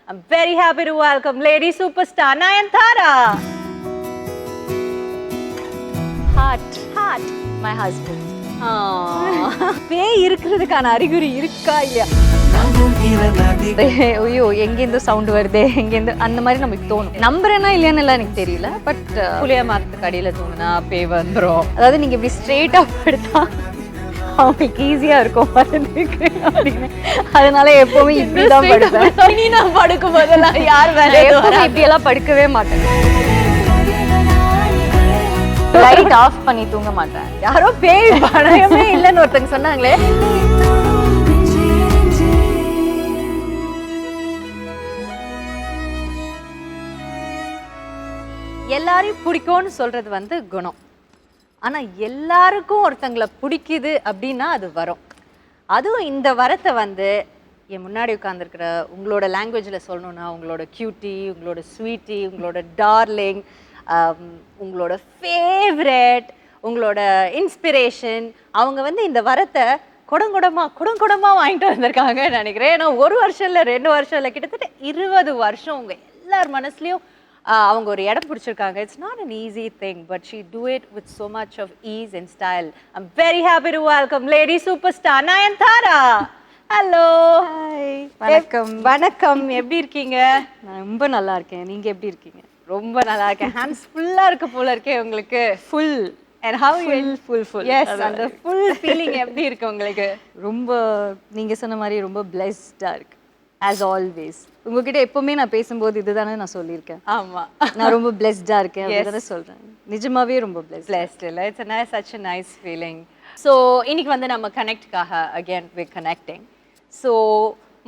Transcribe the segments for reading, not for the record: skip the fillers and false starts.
I'm very happy to welcome lady superstar Nayanthara. Heart, my husband. பேய் இருக்கிறதுக்கான அறிகுறி இருக்கா இல்லையா? ஐயோ எங்கேருந்து சவுண்ட் வருது எங்கேருந்து அந்த மாதிரி நமக்கு தோணும். நம்புறேன்னா இல்லையான்னு எல்லாம் எனக்கு தெரியல. பட் புளிய மரத்துக்கு அடியில் தோணுனா பேய் வந்துடும். அதாவது நீங்கள் இப்படி ஸ்ட்ரெயிட்டாக படுத்தா அவங்களுக்கு ஈஸியா இருக்கும் வரதுக்கு அப்படின்னு. அதனால எப்பவுமே இப்படிதான் படுப்பேன். நீ நான் படுக்கும் போதெல்லாம் யார் வேலை இப்படி எல்லாம் படுக்கவே மாட்டேன். லைட் ஆஃப் பண்ணி தூங்க மாட்டேன். யாரோ பேய் படமே இல்லைன்னு ஒருத்தங்க சொன்னாங்களே. எல்லாரையும் பிடிக்கும்னு சொல்றது வந்து குணம். ஆனா எல்லாருக்கும் ஒருத்தங்களை பிடிக்குது அப்படின்னா அது வரும். அதுவும் இந்த வரத்தை வந்து என் முன்னாடி உட்காந்துருக்கிற உங்களோட லாங்குவேஜில் சொல்லணும்னா உங்களோட கியூட்டி, உங்களோட ஸ்வீட்டி, உங்களோட டார்லிங், உங்களோட ஃபேவரட், உங்களோட இன்ஸ்பிரேஷன், அவங்க வந்து இந்த வரத்தை குடங்குடமாக வாங்கிட்டு வந்திருக்காங்கன்னு நினைக்கிறேன். ஏன்னா ஒரு வருஷம் இல்லை 2 வருஷம் இல்லை, கிட்டத்தட்ட 20 வருஷம் உங்கள் எல்லார் மனசுலையும் அவங்க ஒரு இடம் பிடிச்சிருக்காங்க. It's not an easy thing, but she do it with so much of ease and style. I'm very happy to welcome lady superstar Nayanthara. Hello. Hi. வணக்கம். வணக்கம். எப்படி இருக்கீங்க? நான் ரொம்ப நல்லா இருக்கேன். நீங்க எப்படி இருக்கீங்க? ரொம்ப நல்லா இருக்கேன். ஹேண்ட்ஸ் ஃபுல்லா இருக்கு போல இருக்கே உங்களுக்கு. Full and how full yes அந்த full feeling எப்படி இருக்கு உங்களுக்கு? ரொம்ப நீங்க சொன்ன மாதிரி ரொம்ப blessed-ஆ இருக்கு. as always உங்ககிட்ட எப்பவுமே நான் பேசும்போது இதுதானே நான் சொல்லியிருக்கேன். ஆமா, நான் ரொம்ப blessed-ஆ இருக்கேன் அப்படிதானே சொல்றேன். நிஜமாவே ரொம்ப blessed இல்ல. it's such a nice feeling. so இன்னைக்கு வந்து நம்ம கனெக்ட்காக again we connecting. so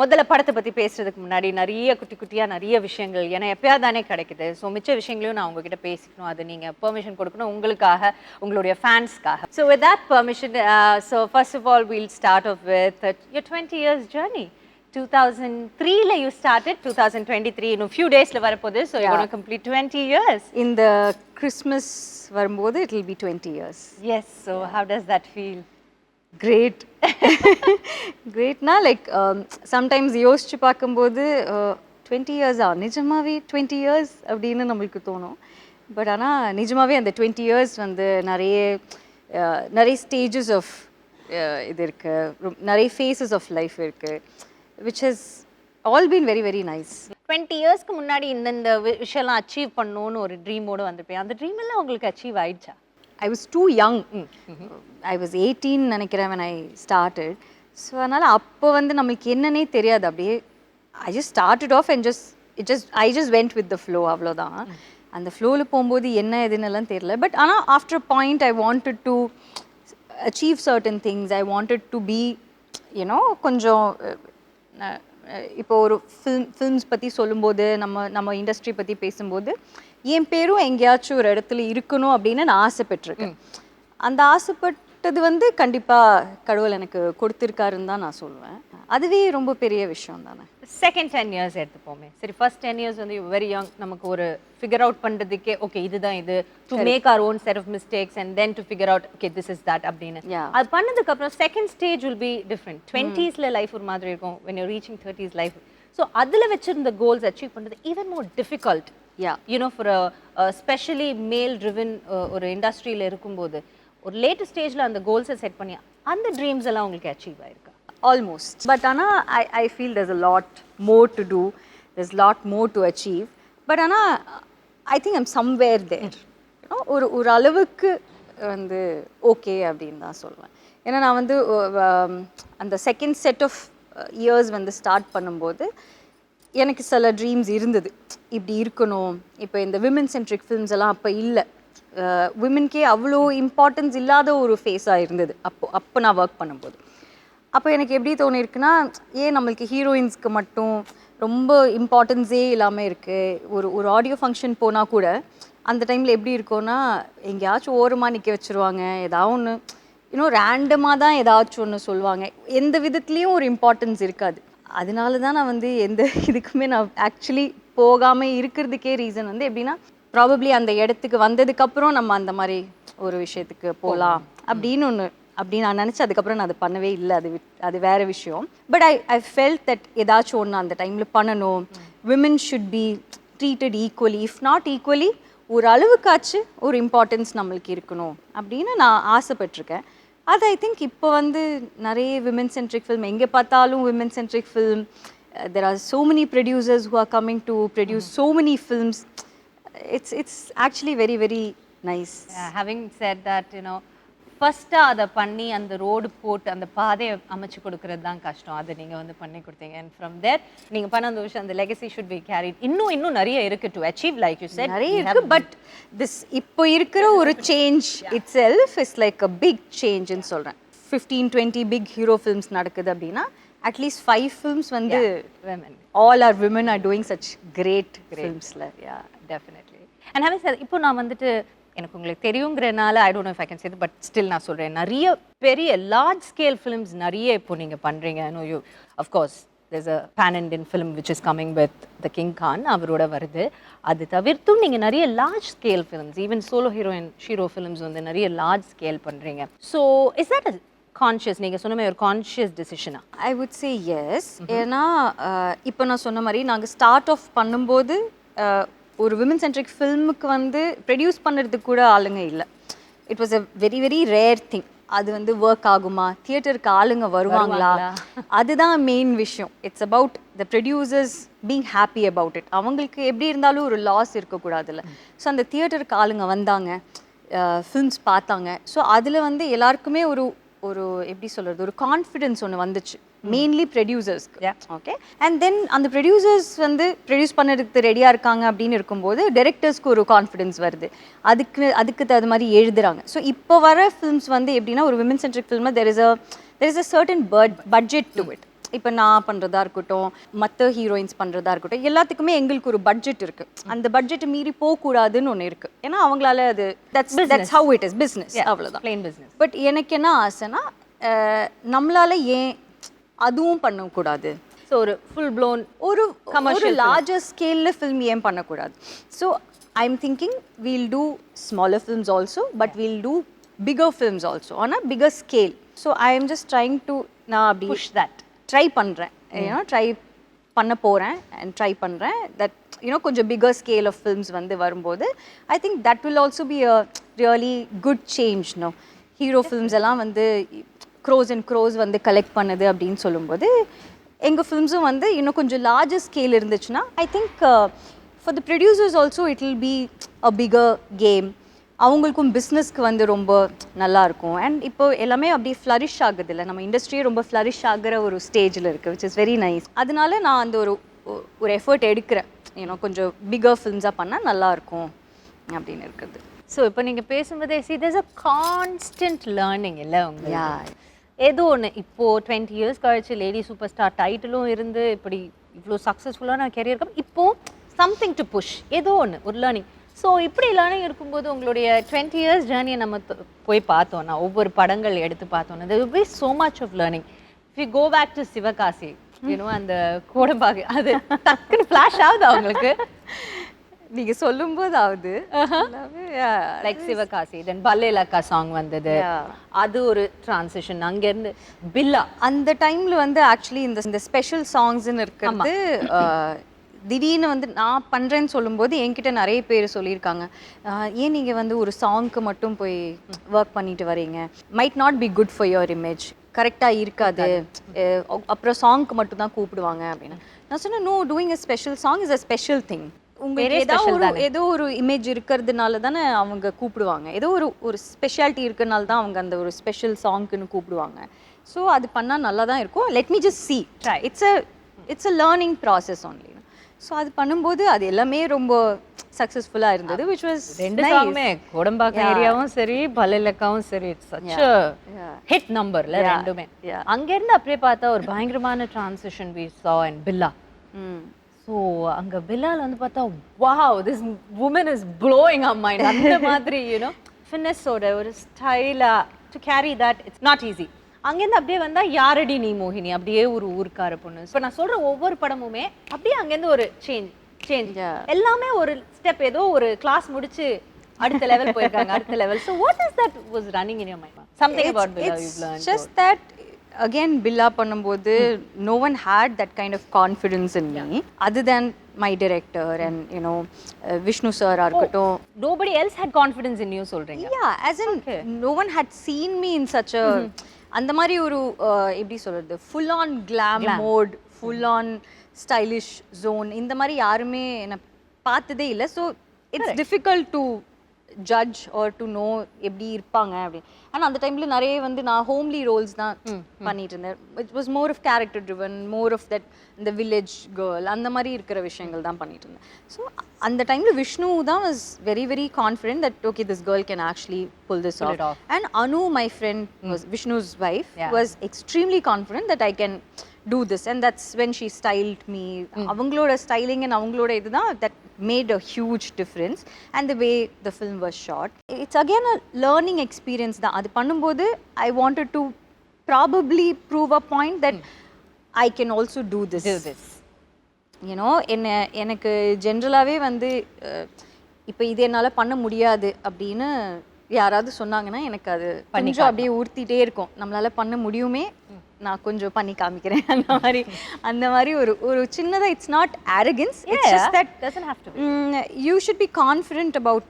முதல்ல படத்தை பற்றி பேசுறதுக்கு முன்னாடி நிறைய குட்டியாக நிறைய விஷயங்கள் ஏன்னா எப்பயாவது தானே கிடைக்குது. ஸோ மிச்ச விஷயங்களையும் நான் உங்ககிட்ட பேசிக்கணும். அது நீங்கள் பெர்மிஷன் கொடுக்கணும் உங்களுக்காக, உங்களுடைய ஃபேன்ஸ்க்காக. So with that permission, so first of all we'll start off with your 20 years journey. 2003ல you started, 2023 இன்னும் few daysல வரப்போகுது. So you're going to complete 20 years. இந்த கிறிஸ்மஸ் வரும்போது it will be 20 years. Yes, so how does that feel? Great. Greatனா like sometimes யோசிச்சு பார்க்கும்போது 20 இயர்ஸா நிஜமாவே 20 இயர்ஸ் அப்படின்னு நம்மளுக்கு தோணும். பட் ஆனால் நிஜமாவே அந்த 20 இயர்ஸ் வந்து நிறைய ஸ்டேஜஸ் ஆஃப் இது இருக்குது, நிறைய ஃபேஸஸ் ஆஃப் லைஃப் இருக்குது, which has all been very very nice. 20 இயர்ஸ்க்கு முன்னாடி இந்த விஷயம்லாம் அச்சீவ் பண்ணணும்னு ஒரு ட்ரீமோடு வந்திருப்பேன். அந்த ட்ரீம் எல்லாம் உங்களுக்கு அச்சீவ் ஆயிடுச்சா? I was too young. I was 18 நினைக்கிறேன் when I started. ஸோ அதனால் அப்போ வந்து நம்மளுக்கு என்னன்னே தெரியாது. அப்படியே I just started off and I just went with the flow, அவ்வளோதான். அந்த ஃப்ளோவில் போகும்போது என்ன எதுன்னெல்லாம் தெரியல. பட் ஆனால் after a point I wanted to achieve certain things. I wanted to be, you know, கொஞ்சம் இப்போ ஒரு ஃபில்ம்ஸ் பற்றி சொல்லும்போது நம்ம இண்டஸ்ட்ரி பற்றி பேசும்போது என் பேரும் எங்கேயாச்சும் ஒரு இடத்துல இருக்கணும் அப்படின்னு நான் ஆசைப்பட்டிருக்கேன். அந்த ஆசைப்பட்டது வந்து கண்டிப்பாக கடவுள் எனக்கு கொடுத்துருக்காருன்னு தான் நான் சொல்லுவேன். அதுவே ரொம்ப பெரிய விஷயம் தானே. செகண்ட் 10 இயர்ஸ் எடுத்துப்போமே. சரி, ஃபர்ஸ்ட் 10 இயர்ஸ் வந்து வெரி யங். நமக்கு ஒரு ஃபிகர் அவுட் பண்ணுறதுக்கே ஓகே இதுதான் இது, to make our own set of mistakes and then to figure out okay this is that அப்படின்னு. அது பண்ணதுக்கப்புறம் second stage will be different. 20ஸ்ல லைஃப் ஒரு மாதிரி இருக்கும். when you're reaching 30s life. So அதில் வச்சிருந்த கோல்ஸ் அச்சீவ் பண்ணுறது even more difficult. you know, for a specially male driven ஒரு இண்டஸ்ட்ரியில் இருக்கும்போது ஒரு லேட்டர் ஸ்டேஜில் அந்த கோல்ஸை செட் பண்ணி அந்த ட்ரீம்ஸ் எல்லாம் உங்களுக்கு அச்சீவ் ஆயிருக்கா? Almost. But Anna, I feel there's a lot more to do. There's a lot more to achieve. But Anna, I think I'm somewhere there. You know, ஒரு அளவுக்கு வந்து ஓகே அப்படின்னு தான் சொல்லுவேன். ஏன்னா நான் வந்து அந்த செகண்ட் செட் ஆஃப் இயர்ஸ் வந்து ஸ்டார்ட் பண்ணும்போது எனக்கு சில ட்ரீம்ஸ் இருந்தது. இப்படி இருக்கணும். இப்போ இந்த விமன் சென்ட்ரிக் ஃபில்ம்ஸ் எல்லாம் அப்போ இல்லை. விமன்கே அவ்வளோ இம்பார்ட்டன்ஸ் இல்லாத ஒரு ஃபேஸாக இருந்தது அப்போ நான் ஒர்க் பண்ணும்போது. அப்போ எனக்கு எப்படி தோணியிருக்குன்னா, ஏன் நம்மளுக்கு ஹீரோயின்ஸ்க்கு மட்டும் ரொம்ப இம்பார்ட்டன்ஸே இல்லாமல் இருக்குது. ஒரு ஆடியோ ஃபங்க்ஷன் போனால் கூட அந்த டைமில் எப்படி இருக்கும்னா எங்கேயாச்சும் ஓரமாக நிற்க வச்சுருவாங்க. ஏதாவது ஒன்று இன்னும் ரேண்டமாக தான் ஏதாச்சும் ஒன்று சொல்லுவாங்க. எந்த விதத்துலேயும் ஒரு இம்பார்ட்டன்ஸ் இருக்காது. அதனால தான் நான் வந்து எந்த இதுக்குமே நான் ஆக்சுவலி போகாமல் இருக்கிறதுக்கே ரீசன் வந்து எப்படின்னா, ப்ராபப்ளி அந்த இடத்துக்கு வந்ததுக்கப்புறம் நம்ம அந்த மாதிரி ஒரு விஷயத்துக்கு போகலாம் அப்படின்னு நான் நினச்சேன். அதுக்கப்புறம் நான் அதை பண்ணவே இல்லை. அது வேறு விஷயம். பட் ஐ ஃபெல்ட் தட் ஏதாச்சும் ஒன்று அந்த டைமில் பண்ணணும். women should be treated equally, if not equally, ஒரு அளவுக்காச்சு ஒரு இம்பார்ட்டன்ஸ் நம்மளுக்கு இருக்கணும் அப்படின்னு நான் ஆசைப்பட்டிருக்கேன். அது ஐ திங்க் இப்போ வந்து நிறைய விமன் சென்ட்ரிக் ஃபில்ம், எங்கே பார்த்தாலும் women centric film. There are so many producers who are coming to produce so many films. It's actually very, very nice. Having said that, ஃபர்ஸ்ட்டாக அதை பண்ணி அந்த ரோடு போட்டு அந்த பாதையை அமைச்சு கொடுக்கறது தான் கஷ்டம். அதை நீங்கள் வந்து பண்ணி கொடுத்தீங்க. அண்ட் ஃப்ரம் தேர் நீங்கள் பண்ண அந்த விஷயம், அந்த லெகசி ஷுட் பி கேரிட். இன்னும் நிறைய இருக்கு to achieve, like you said. நிறைய இருக்கு. பட் திஸ் இப்போ இருக்கிற ஒரு change itself is like a big சேஞ்சுன்னு சொல்கிறேன். 15-20 பிக் ஹீரோ ஃபில்ம்ஸ் நடக்குது அப்படின்னா அட்லீஸ்ட் 5 ஃபில்ம்ஸ் வந்து women. All our women are doing such great filmsல. Yeah, definitely. And having said, இப்போ நான் வந்துட்டு எனக்கு உங்களுக்கு தெரியுங்கிறனால I don't know if I can say, but still நான் சொல்கிறேன், நிறைய பெரிய லார்ஜ் ஸ்கேல் ஃபிலிம்ஸ் நிறைய இப்போ நீங்கள் பண்ணுறீங்க. No you of course there's a pan-Indian film which is coming with the King Khan, அவரோட வருது. அது தவிர்த்தும் நீங்கள் நிறைய large scale films, even solo hero films வந்து நிறைய லார்ஜ் ஸ்கேல் பண்ணுறீங்க. So is that a conscious, நீங்கள் சொன்ன மாதிரி ஒரு கான்ஷியஸ் டிசிஷனா? I would say yes. ஏன்னா இப்போ நான் சொன்ன மாதிரி நாங்கள் ஸ்டார்ட் ஆஃப் பண்ணும்போது ஒரு விமன் சென்ட்ரிக் ஃபில்முக்கு வந்து ப்ரொடியூஸ் பண்ணுறதுக்கு கூட ஆளுங்க இல்லை. It was a very very rare thing. அது வந்து ஒர்க் ஆகுமா, தியேட்டருக்கு ஆளுங்க வருவாங்களா, அதுதான் மெயின் விஷயம். It's about the producers being happy about it. அவங்களுக்கு எப்படி இருந்தாலும் ஒரு லாஸ் இருக்கக்கூடாதுல்ல. ஸோ அந்த தியேட்டருக்கு ஆளுங்க வந்தாங்க, ஃபில்ம்ஸ் பார்த்தாங்க. ஸோ அதில் வந்து எல்லாருக்குமே ஒரு எப்படி சொல்கிறது, ஒரு கான்ஃபிடென்ஸ் ஒன்று வந்துச்சு, மெயின்லி ப்ரொடியூசர்ஸ்க்கு. ஓகே. அண்ட் தென் அந்த ப்ரொடியூசர்ஸ் வந்து ப்ரொடியூஸ் பண்ணுறதுக்கு ரெடியாக இருக்காங்க அப்படின்னு இருக்கும்போது டைரக்டர்ஸ்க்கு ஒரு கான்ஃபிடென்ஸ் வருது, அதுக்கு தகுந்த மாதிரி எழுதுறாங்க. ஸோ இப்போ வர ஃபில்ம்ஸ் வந்து எப்படின்னா, ஒரு women centric film there is a certain budget to it. இப்போ நான் பண்ணுறதா இருக்கட்டும், மற்ற ஹீரோயின்ஸ் பண்ணுறதா இருக்கட்டும், எல்லாத்துக்குமே எங்களுக்கு ஒரு பட்ஜெட் இருக்குது. அந்த பட்ஜெட்டை மீறி போகக்கூடாதுன்னு ஒன்று இருக்குது. ஏன்னா அவங்களால அது that's how it is, business, அவ்வளோதான், plain business. பட் எனக்கு என்ன ஆசைன்னா, நம்மளால ஏன் அதுவும் பண்ணக்கூடாது? ஸோ ஒரு ஃபுல் ப்ளோன் ஒரு லார்ஜர் ஸ்கேலில் ஃபில்ம் ஏன் பண்ணக்கூடாது? So I am thinking we'll do smaller films also, but we'll do bigger films also on a bigger scale. So I am just trying to, நான் அப்படி புஷ் தட் ட்ரை பண்ணுறேன், try பண்ண போகிறேன் and try பண்ணுறேன் that கொஞ்சம் bigger scale of films வந்து வரும்போது I think that will also be a really good change. Hero films எல்லாம் வந்து க்ரோஸ் அண்ட் க்ரோஸ் வந்து கலெக்ட் பண்ணுது அப்படின்னு சொல்லும்போது எங்கள் ஃபில்ம்ஸும் வந்து இன்னும் கொஞ்சம் லார்ஜர் ஸ்கேல் இருந்துச்சுன்னா I think for the producers also it will be a bigger game. அவங்களுக்கும் பிஸ்னஸ்க்கு வந்து ரொம்ப நல்லாயிருக்கும். அண்ட் இப்போ எல்லாமே அப்படியே ஃப்ளரிஷ் ஆகுது இல்லை, நம்ம இண்டஸ்ட்ரியே ரொம்ப ஃப்ளரிஷ் ஆகிற ஒரு ஸ்டேஜில் இருக்குது, விச் இஸ் வெரி நைஸ். அதனால நான் அந்த ஒரு எஃபர்ட் எடுக்கிறேன், கொஞ்சம் பிகர் ஃபில்ம்ஸாக பண்ணால் நல்லாயிருக்கும் அப்படின்னு இருக்குது. ஸோ இப்போ நீங்கள் பேசும்போதே there's a constant learning இல்லை உங்களுக்கு? ஏதோ ஒன்று இப்போது 20 years கழிச்சு லேடி சூப்பர் ஸ்டார் டைட்டிலும் இருந்து இப்படி இவ்வளோ சக்ஸஸ்ஃபுல்லான கெரியர், இப்போது சம்திங் டு புஷ், ஏதோ ஒன்று ஒரு லேர்னிங். ஸோ இப்படி லேர்னிங் இருக்கும்போது உங்களுடைய 20 years ஜேர்னியை நம்ம போய் பார்த்தோன்னா, ஒவ்வொரு படங்கள் எடுத்து பார்த்தோன்னா, there will be so much of learning. If you go back to Sivakasi, அந்த கோடம்பாகு, அது டக்குன்னு ஃப்ளாஷ் ஆகுது அவங்களுக்கு நீங்கள் சொல்லும்போது ஆகுது. லைக் சிவகாசி, தென் பல்லேலக்கா சாங் வந்தது, அது ஒரு டிரான்சிஷன். அங்கேருந்து பில்லா, அந்த டைமில் வந்து ஆக்சுவலி இந்த ஸ்பெஷல் சாங்ஸ்ன்னு இருக்கிறது திடீர்னு வந்து நான் பண்ணுறேன்னு சொல்லும்போது என்கிட்ட நிறைய பேர் சொல்லியிருக்காங்க, ஏன் நீங்கள் வந்து ஒரு சாங்க்கு மட்டும் போய் ஒர்க் பண்ணிட்டு வரீங்க, might not be good for your image, கரெக்டாக இருக்காது, அப்புறம் சாங்க்கு மட்டும் தான் கூப்பிடுவாங்க அப்படின்னு. நான் சொன்னேன், no, doing a special song is a special thing. உங்களுக்கு ஏதோ ஒரு இமேஜ் இருக்கிறதுனால தானே அவங்க கூப்பிடுவாங்க, ஏதோ ஒரு ஸ்பெஷாலிட்டி இருக்கிறதுனால தான் அவங்க அந்த ஒரு ஸ்பெஷல் சாங்க்குன்னு கூப்பிடுவாங்க. ஸோ அது பண்ணால் நல்லா தான் இருக்கும். Let me just C, it's a learning process only. So அது பண்ணும்போது அது எல்லாமே ரொம்ப சக்ஸஸ்ஃபுல்லாக இருந்தது, விச் வாஸ் ரெண்டு சாங்குமே கோடம்பாக்கம் ஏரியாவும் சரி பல்லேலக்காவும் சரி, இட்ஸ் சச் அ ஹிட் நம்பர்ல ரெண்டுமே. அங்கேருந்து அப்படியே பார்த்தா ஒரு பயங்கரமான transition we saw in Billa. So அங்கே பில்லால வந்து பார்த்தா wow, this woman is blowing up mind, அந்த மாதிரி ஃபிட்னஸோட ஒரு ஸ்டைலாக to carry that it's not easy. அங்கேருந்து அப்படியே வந்தால் யாரடி நீ மோகினி, அப்படியே ஒரு ஊருக்கார பொண்ணு. இப்போ நான் சொல்கிற ஒவ்வொரு படமுமே அப்படியே அங்கேருந்து ஒரு சேஞ்ச் எல்லாமே ஒரு ஸ்டெப், ஏதோ ஒரு கிளாஸ் முடிச்சு அடுத்த லெவல் போயிருக்காங்க, அடுத்த level. So what is that was running in your mind? Something about Billa you learned? Just that again Billa பண்ணும்போது no one had that kind of confidence in me other than my director and you know Vishnu sir இருக்கட்டும். Nobody else had confidence in you சொல்றீங்க. Yeah, as in no one had seen me in such a அந்த மாதிரி ஒரு எப்படி சொல்றது full on glam mode, full on stylish zone இந்த மாதிரி யாருமே என்ன பார்த்ததே இல்லை. So it's difficult to judge or to know எப்படி இருப்பாங்க அப்படின்னு. ஆனால் அந்த டைமில் நிறைய வந்து நான் ஹோம்லி ரோல்ஸ் தான் பண்ணிட்டு இருந்தேன். It was more of character driven, more of that இந்த வில்லேஜ் கேர்ள் அந்த மாதிரி இருக்கிற விஷயங்கள் தான் பண்ணிட்டு இருந்தேன். ஸோ அந்த டைமில் விஷ்ணு தான் was very very confident that okay this girl can actually pull this off. And Anu my friend was Vishnu's wife was extremely confident that I can do this, and that's when she styled me. avangaloda styling and avangaloda idhu that made a huge difference, and the way the film was shot, it's again a learning experience da adu பண்ணும்போது I wanted to probably prove a point that I can also do this. You know, எனக்கு ஜென்ரலாகவே வந்து இப்போ இது என்னால் பண்ண முடியாது அப்படின்னு யாராவது சொன்னாங்கன்னா எனக்கு அது கொஞ்சம் அப்படியே ஊர்த்திட்டே இருக்கும். நம்மளால் பண்ண முடியுமே, நான் கொஞ்சம் பண்ணி காமிக்கிறேன் அந்த மாதிரி ஒரு சின்னதா. It's not arrogance, it's just that doesn't have to be. You should be confident about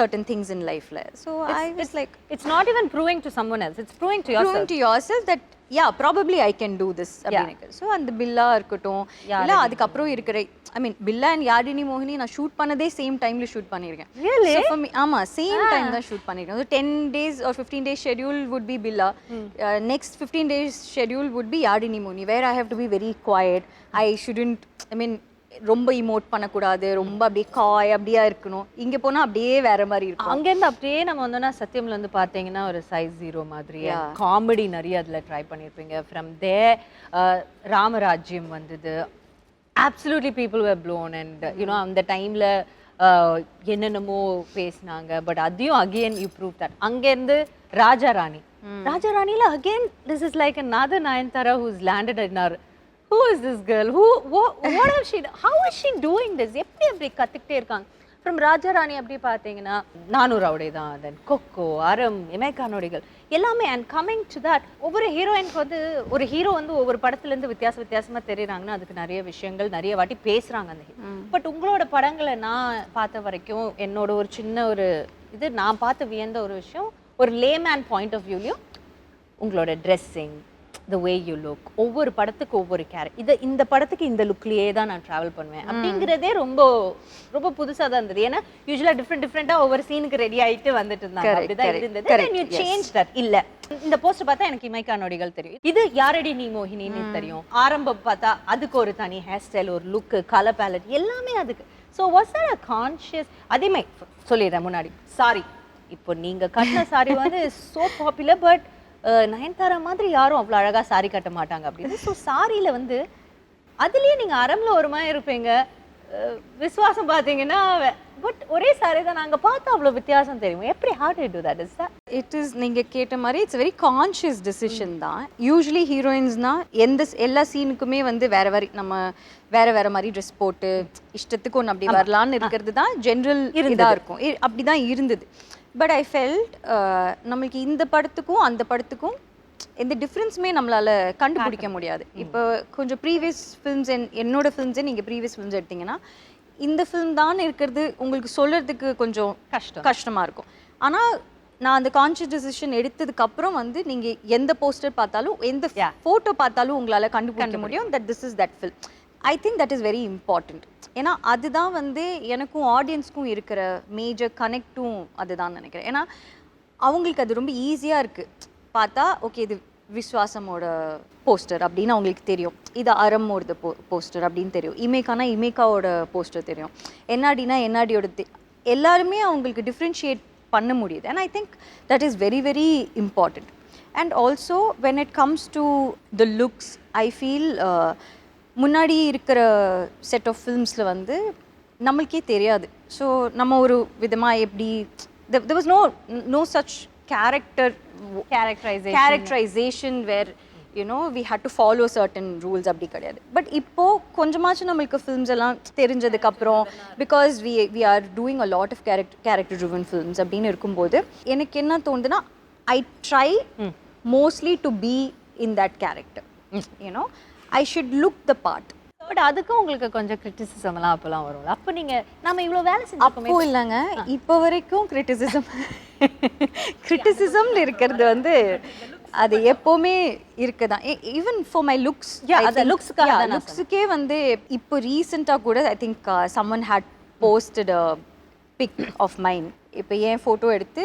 certain things in life. So I was like, it's not even proving to someone else, it's proving to yourself that yeah, probably I can do this அப்படினு. So அந்த பில்லா இருக்கட்டும் இல்லை அதுக்கப்புறம் இருக்கிற ஐ மீன் பில்லா and Yazhini மோகினி நான் shoot பண்ணதே same டைமில் ஷூட் பண்ணியிருக்கேன். ஆமாம், சேம் டைம் தான் ஷூட் பண்ணியிருக்கேன். So 10 days or 15 days schedule would be Billa. Next 15 days schedule would be Yazhini மோகினி, where I have to be very quiet. I shouldn't, I mean ரொம்ப இமோட் பண்ணக்கூடாது, ரொம்ப அப்படியே காய் அப்படியா இருக்கணும். இங்கே போனால் அப்படியே வேற மாதிரி இருக்கும். அங்கேருந்து அப்படியே நம்ம வந்தோம்னா சத்தியம்ல வந்து பார்த்தீங்கன்னா ஒரு சைஸ் 0 மாதிரி காமெடி நிறைய அதில் ட்ரை பண்ணியிருப்பீங்க. ஃப்ரம் தே ராமராஜ்யம் வந்தது, absolutely people were blown, and you know அந்த டைமில் என்னென்னமோ பேசினாங்க. பட் அதையும் அகெயின் யூ ப்ரூவ் தட். அங்கேருந்து ராஜாராணியில் again this is like another Nayanthara who's landed in our who is this girl, what has she done? How is she doing this? எப்படி அப்படி கத்துக்கிட்டே இருக்காங்க. ஃப்ரம் ராஜாராணி அப்படி பார்த்தீங்கன்னா நானூறாவுடைய தான், தென் கொக்கோ, அறம், இமைக்கா நொடிகள் எல்லாமே. அண்ட் கம்மிங் டு தட், ஒவ்வொரு ஹீரோயினுக்கு வந்து ஒரு ஹீரோ வந்து ஒவ்வொரு படத்துலேருந்து வித்தியாசமாக தெரியுறாங்கன்னா அதுக்கு நிறைய விஷயங்கள் நிறைய வாட்டி பேசுகிறாங்க அந்த ஹீரோ. பட் உங்களோட படங்களை நான் பார்த்த வரைக்கும் என்னோட ஒரு சின்ன ஒரு இது நான் பார்த்து வியந்த ஒரு விஷயம், ஒரு லேமேன் பாயிண்ட் ஆஃப் வியூலையும் உங்களோட dressing, the way you look, ஒவ்வொரு படத்துக்கு ஒவ்வொரு கேரக்டர், இந்த படத்துக்கு இந்த லுக்லயே தான் நான் டிராவல் பண்ணுவேன் அப்படிங்கிறதே ரொம்ப ரொம்ப புதுசாக தான் இருந்தது. ஏன்னா யூஸ்வலாக டிஃப்ரெண்டாக ஒவ்வொரு சீனுக்கு ரெடி ஆகிட்டு வந்துட்டு இருந்தாங்க, அப்படிதான் இருந்தது. you changed that. இல்ல இந்த போஸ்டர் பார்த்தா எனக்கு இமைக்கா நொடிகள் தெரியும், இது யாரடி நீ மோகினின்னு தெரியும். ஆரம்பம் பார்த்தா அதுக்கு ஒரு தனி ஹேர் ஸ்டைல், ஒரு லுக்கு, கலர் பேலட் எல்லாமே அதுக்கு. So was that a conscious, அதேமே சொல்லிடுறேன் முன்னாடி, சாரி இப்போ நீங்க கட்டின சாரி வந்து சோ பாப்புலர், பட் நயன்தாரா மாதிரி யாரும் அவ்வளோ அழகாக சாரி கட்ட மாட்டாங்க அப்படின்னு. ஸோ சாரியில் வந்து அதுலேயே நீங்கள் அரம்ல ஒரு மாதிரி இருப்பீங்க, விசுவாசம் பார்த்தீங்கன்னா பட் ஒரே சாரி தான். நாங்கள் பார்த்தா அவ்வளோ வித்தியாசம் தெரியும். எப்படி hard to do that is that? It is நீங்கள் கேட்ட மாதிரி இட்ஸ் வெரி கான்ஷியஸ் டிசிஷன் தான். யூஸ்வலி ஹீரோயின்ஸ்னால் எல்லா சீனுக்குமே வந்து நம்ம வேற மாதிரி ட்ரெஸ் போட்டு இஷ்டத்துக்கு ஒன்று அப்படி வரலான்னு இருக்கிறது தான் ஜென்ரல் இதாக இருக்கும். அப்படி தான் இருந்தது. பட் ஐ ஃபெல்ட் நம்மளுக்கு இந்த படத்துக்கும் அந்த படத்துக்கும் எந்த டிஃப்ரென்ஸுமே நம்மளால் கண்டுபிடிக்க முடியாது. இப்போ கொஞ்சம் ப்ரீவியஸ் ஃபிலிம்ஸ் என்னோட ஃபிலிம்ஸே நீங்கள் ப்ரீவியஸ் ஃபிலிம்ஸ் எடுத்திங்கன்னா இந்த ஃபிலிம் தான் இருக்கிறது உங்களுக்கு சொல்கிறதுக்கு கொஞ்சம் கஷ்டமாக இருக்கும். ஆனால் நான் அந்த கான்ஷியஸ் டிசிஷன் எடுத்ததுக்கப்புறம் வந்து நீங்கள் எந்த போஸ்டர் பார்த்தாலும் எந்த ஃபோட்டோ பார்த்தாலும் உங்களால் கண்டுபிடிக்க முடியும் that this is that film. I think that is very important. ஏன்னா அதுதான் வந்து எனக்கும் ஆடியன்ஸ்க்கும் இருக்கிற மேஜர் கனெக்டும் அதுதான் நினைக்கிறேன். ஏன்னா அவங்களுக்கு அது ரொம்ப ஈஸியாக இருக்குது பார்த்தா, ஓகே இது விஸ்வாசமோட போஸ்டர் அப்படின்னு அவங்களுக்கு தெரியும், இது அரமோட போஸ்டர் அப்படின்னு தெரியும், இமேக்காவோட போஸ்டர் தெரியும், என்ஆடியோட எல்லாருமே அவங்களுக்கு டிஃப்ரென்ஷியேட் பண்ண முடியுது. And I think that is very very important. And also when it comes to the looks, I feel முன்னாடி இருக்கிற செட் ஆஃப் ஃபில்ம்ஸில் வந்து நம்மளுக்கே தெரியாது. ஸோ நம்ம ஒரு விதமாக எப்படி there was no such characterization where you know we had to follow certain rules அப்படி கிடையாது. பட் இப்போது கொஞ்சமாச்சும் நம்மளுக்கு ஃபில்ம்ஸ் எல்லாம் தெரிஞ்சதுக்கப்புறம் because we are doing a lot of character driven films அப்படின்னு இருக்கும்போது எனக்கு என்ன தோணுதுன்னா I try mostly to be in that character. You know, I should look the part. But அதுக்கும் உங்களுக்கு கொஞ்சம் கிரிட்டிசிசம் எல்லாம் அப்பெல்லாம் வரும்ல. அப்போ நீங்க நாம இவ்வளோ வேலை செஞ்சிருக்கோமே. அப்போ இல்லைங்க, இப்போ வரைக்கும் கிரிட்டிசிசம்ல இருக்கிறது வந்து அது எப்போவுமே இருக்குதான். ஈவன் ஃபார் மை லுக்ஸ், லுக்ஸுக்கே வந்து இப்போ ரீசெண்டாக கூட I think someone had posted a pic of mind. இப்போ என் ஃபோட்டோ எடுத்து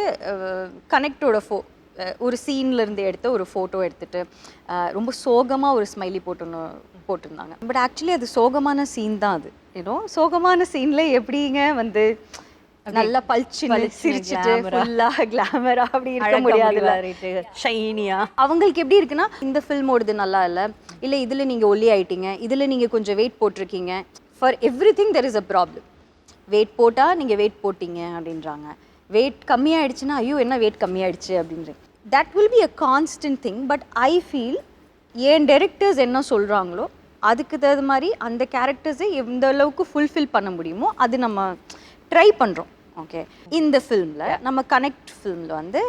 கனெக்டோட ஒரு சீன்லேருந்து எடுத்த ஒரு ஃபோட்டோ எடுத்துட்டு ரொம்ப சோகமாக ஒரு ஸ்மைலி போட்டிருந்தாங்க. பட் ஆக்சுவலி அது சோகமான சீன் தான். அது ஏதோ சோகமான சீனில் எப்படிங்க வந்து நல்லா பல்ச்சுன்னு சிரிச்சுட்டு ஃபுல்லாக கிளாமரா அப்படி இருக்க முடியாது. ஷைனியா அவங்களுக்கு எப்படி இருக்குன்னா, இந்த ஃபில்மோடது நல்லா இல்லை இதில் நீங்கள் ஒல்லி ஆயிட்டீங்க, இதில் நீங்கள் கொஞ்சம் வெயிட் போட்டிருக்கீங்க. For every thing there is a problem. Weight போட்டால் நீங்கள் வெயிட் போட்டீங்க அப்படின்றாங்க. வெயிட் கம்மியாயிடுச்சுன்னா ஐயோ என்ன வெயிட் கம்மியாயிடுச்சு அப்படின்றது. That will be a constant thing. But I feel ஏன் டைரக்டர்ஸ் என்ன சொல்கிறாங்களோ அதுக்கு தகுந்த மாதிரி அந்த கேரக்டர்ஸை எந்த அளவுக்கு ஃபுல்ஃபில் பண்ண முடியுமோ அது நம்ம ட்ரை பண்ணுறோம். ஓகே, இந்த ஃபில்மில் நம்ம கனெக்ட் ஃபில்மில் வந்து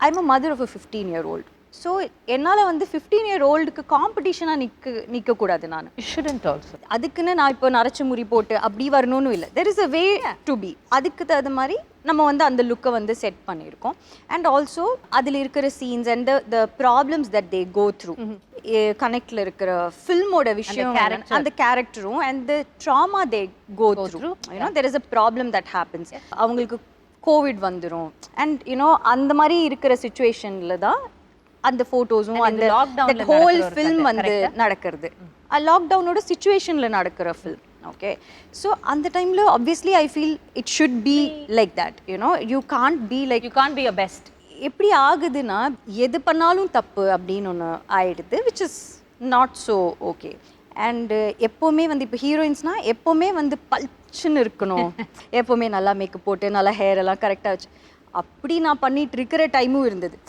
I am a mother of a 15-year-old. So என்னால் வந்து 15-year-oldக்கு காம்படிஷனாக நிற்கக்கூடாது. நான் ஷுடன்ட் ஆல்சோ அதுக்குன்னு நான் இப்போ நரைச்சி முறி போட்டு அப்படி வரணும்னு இல்லை. There is a way to be. அதுக்கு தகுந்த மாதிரி நம்ம வந்து அந்த லுக்கை வந்து செட் பண்ணியிருக்கோம். அண்ட் ஆல்சோ அதில் இருக்கிற scenes and the problems that they go through, கனெக்டில் இருக்கிற ஃபில்மோட விஷயம், அந்த கேரக்டரும் and the drama they go through. You know there is a problem that happens. அவங்களுக்கு கோவிட் வந்துடும் அண்ட் யூனோ அந்த மாதிரி இருக்கிற சுச்சுவேஷனில் தான் அந்த ஃபோட்டோஸும் அந்த ஹோல் ஃபில்ம் வந்து நடக்கிறது. லாக்டவுனோட சுச்சுவேஷனில் நடக்கிற ஃபில்ம். ஓகே, ஸோ அந்த டைமில் obviously I feel it should be like that. You know you can't be like, you can't be your best. எப்படி ஆகுதுன்னா எது பண்ணாலும் தப்பு அப்படின்னு ஒன்று ஆயிடுது, which is not so okay. And எப்போவுமே வந்து இப்போ ஹீரோயின்ஸ்னால் எப்போவுமே வந்து பல்ச்சுன்னு இருக்கணும், எப்போவுமே நல்லா மேக்கப் போட்டு நல்லா ஹேர் எல்லாம் கரெக்டாக வச்சு அப்படி நான் பண்ணிட்டு இருக்கிற டைமும் இருந்தது.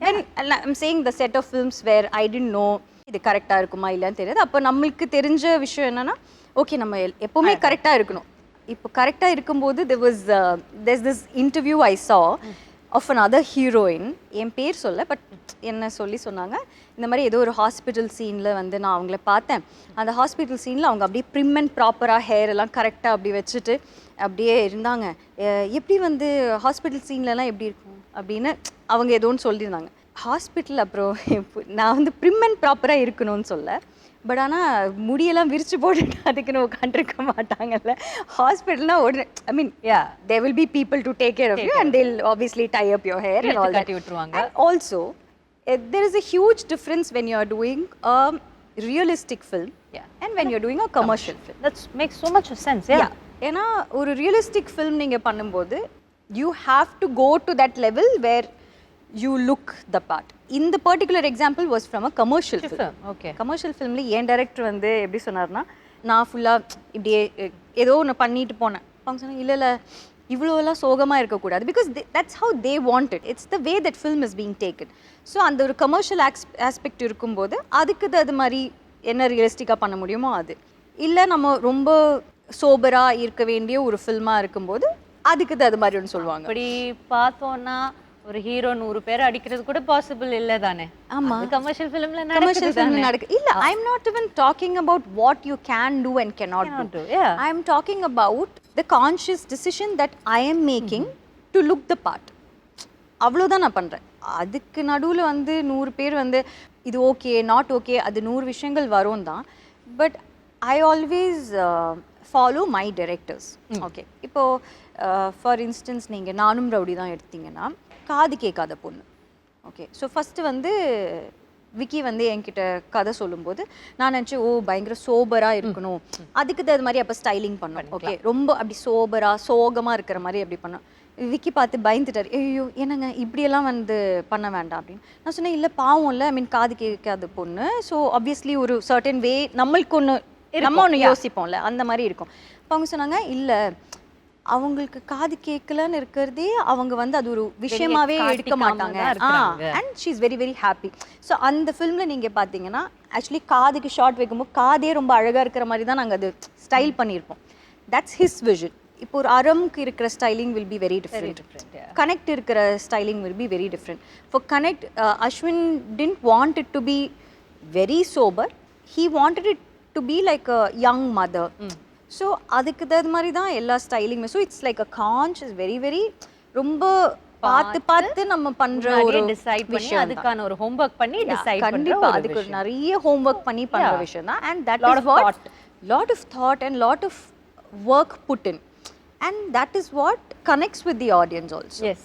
And I'm saying the set of films where I didn't know இது கரெக்டாக இருக்குமா இல்லைன்னு தெரியாது. அப்போ நம்மளுக்கு தெரிஞ்ச விஷயம் என்னென்னா, ஓகே நம்ம எப்போவுமே கரெக்டாக இருக்கணும். இப்போ கரெக்டாக இருக்கும்போது there's this interview I saw of another heroine. என் பேர் சொல்ல, பட் என்ன சொன்னாங்க, இந்த மாதிரி ஏதோ ஒரு ஹாஸ்பிட்டல் சீனில் வந்து நான் அவங்கள பார்த்தேன். அந்த ஹாஸ்பிட்டல் சீனில் அவங்க அப்படியே ப்ரிம் அண்ட் ப்ராப்பராக ஹேர் எல்லாம் கரெக்டாக அப்படி வச்சுட்டு அப்படியே இருந்தாங்க. எப்படி வந்து ஹாஸ்பிட்டல் சீன்லலாம் எப்படி இருக்கும் அப்படின்னு அவங்க ஏதோன்னு சொல்லியிருந்தாங்க. ஹாஸ்பிட்டல் அப்புறம் நான் வந்து ப்ரிம் அண்ட் ப்ராப்பராக இருக்கணும்னு சொல்ல, பட் ஆனால் முடியெல்லாம் விரிச்சு போட்டுட்டு அதுக்குன்னு உட்காந்துருக்க மாட்டாங்கல்ல. ஹாஸ்பிட்டல்னா ஒரு ஐ மீன் there will be people to take care of you and they'll obviously tie up your hair and all that. And also there is a huge difference when you are doing a realistic film and when you are doing a commercial film. That makes so much sense. ஏன்னா ஒரு realistic film நீங்கள் பண்ணும்போது you have to go to that level where you look the part. In the particular example was from a commercial film. Okay, commercial filmல ஏன் director வந்து எப்படி சொன்னார்னா, நான் ஃபுல்லாக இப்படியே ஏதோ ஒன்று பண்ணிட்டு போனேன். அவங்க சொன்னாங்க இல்லை இவ்வளோலாம் சோகமாக இருக்கக்கூடாது, because that's how they want it. It's the way that film is being taken. So அந்த ஒரு கமர்ஷியல் ஆஸ்பெக்ட் இருக்கும்போது அதுக்கு அது மாதிரி என்ன ரியலிஸ்டிக்காக பண்ண முடியுமோ அது இல்லை, நம்ம ரொம்ப சோபராக இருக்க வேண்டிய ஒரு ஃபில்மாக இருக்கும்போது அதுக்கு அது மாதிரி ஒன்று சொல்லுவாங்க. அப்படி பார்த்தோன்னா ஒரு ஹீரோ 100 பேர் அடிக்கிறது கூட பாசிபிள் இல்லை தானே? ஆமாம், கமர்ஷியல் ஃபிலிம்ல நடக்கு. இல்லை, I am not even talking about what you can do and cannot do. I am talking about the conscious decision that I am making to look the part. அவ்வளோதான் நான் பண்ணுறேன். அதுக்கு நடுவில் வந்து 100 பேர் வந்து இது ஓகே நாட் ஓகே, அது 100 விஷயங்கள் வரும் தான். But I always follow my directors. Okay, இப்போது ஃபார் இன்ஸ்டன்ஸ் நீங்கள் நானும் ரவுடி தான் எடுத்தீங்கன்னா, காது கேட்காத பொண்ணு. ஓகே, ஸோ ஃபஸ்ட்டு வந்து விக்கி வந்து என்கிட்ட கதை சொல்லும்போது நான் நினச்சேன் ஓ பயங்கர சோபராக இருக்கணும், அதுக்கு தகுந்த மாதிரி அப்போ ஸ்டைலிங் பண்ணோம். ஓகே, ரொம்ப அப்படி சோபராக சோகமாக இருக்கிற மாதிரி அப்படி பண்ணோம். விக்கி பார்த்து பயந்துட்டார், ஐயோ என்னங்க இப்படியெல்லாம் வந்து பண்ண வேண்டாம் அப்படின்னு. நான் சொன்னேன் இல்லை பாவம் இல்லை, ஐ மீன் காது கேட்காத பொண்ணு, ஸோ ஆப்வியஸ்லி ஒரு சர்டன் வே நம்மளுக்கு ஒன்று யோசிப்போம்ல, அந்த மாதிரி இருக்கும். இப்போ அவங்க சொன்னாங்க இல்லை அவங்களுக்கு காது கேட்கலன்னு இருக்கிறதே அவங்க வந்து அது ஒரு விஷயமாவே எடுக்க மாட்டாங்க. And she is very very happy. So அந்த ஃபிலிமில் நீங்கள் பார்த்தீங்கன்னா ஆக்சுவலி காதுக்கு ஷார்ட் வைக்கும்போது காதே ரொம்ப அழகாக இருக்கிற மாதிரி தான் நாங்கள் அது ஸ்டைல் பண்ணியிருப்போம். That's his vision. இப்போ ஒரு அரம்க்கு இருக்கிற styling will be very different. Connect இருக்கிற styling will be very different. For Connect Ashwin didn't want it to be very sober. He wanted it to be like a young mother. So அதுக்கு தகுந்த மாதிரி தான் எல்லா ஸ்டைலிங்குமே. So it's like a conscious very very ரொம்ப பார்த்து நம்ம பண்ற ஒரு டிசைட் பண்ணி அதுக்கான ஒரு ஹோம்வொர்க் பண்ணி டிசைட் பண்ற கண்டிப்பா அதுக்கு நிறைய ஹோம்வொர்க் பண்ணி பண்ற விஷயம் தான். And that is what lot of thought and lot of work put in, and that is what connects with the audience also. Yes,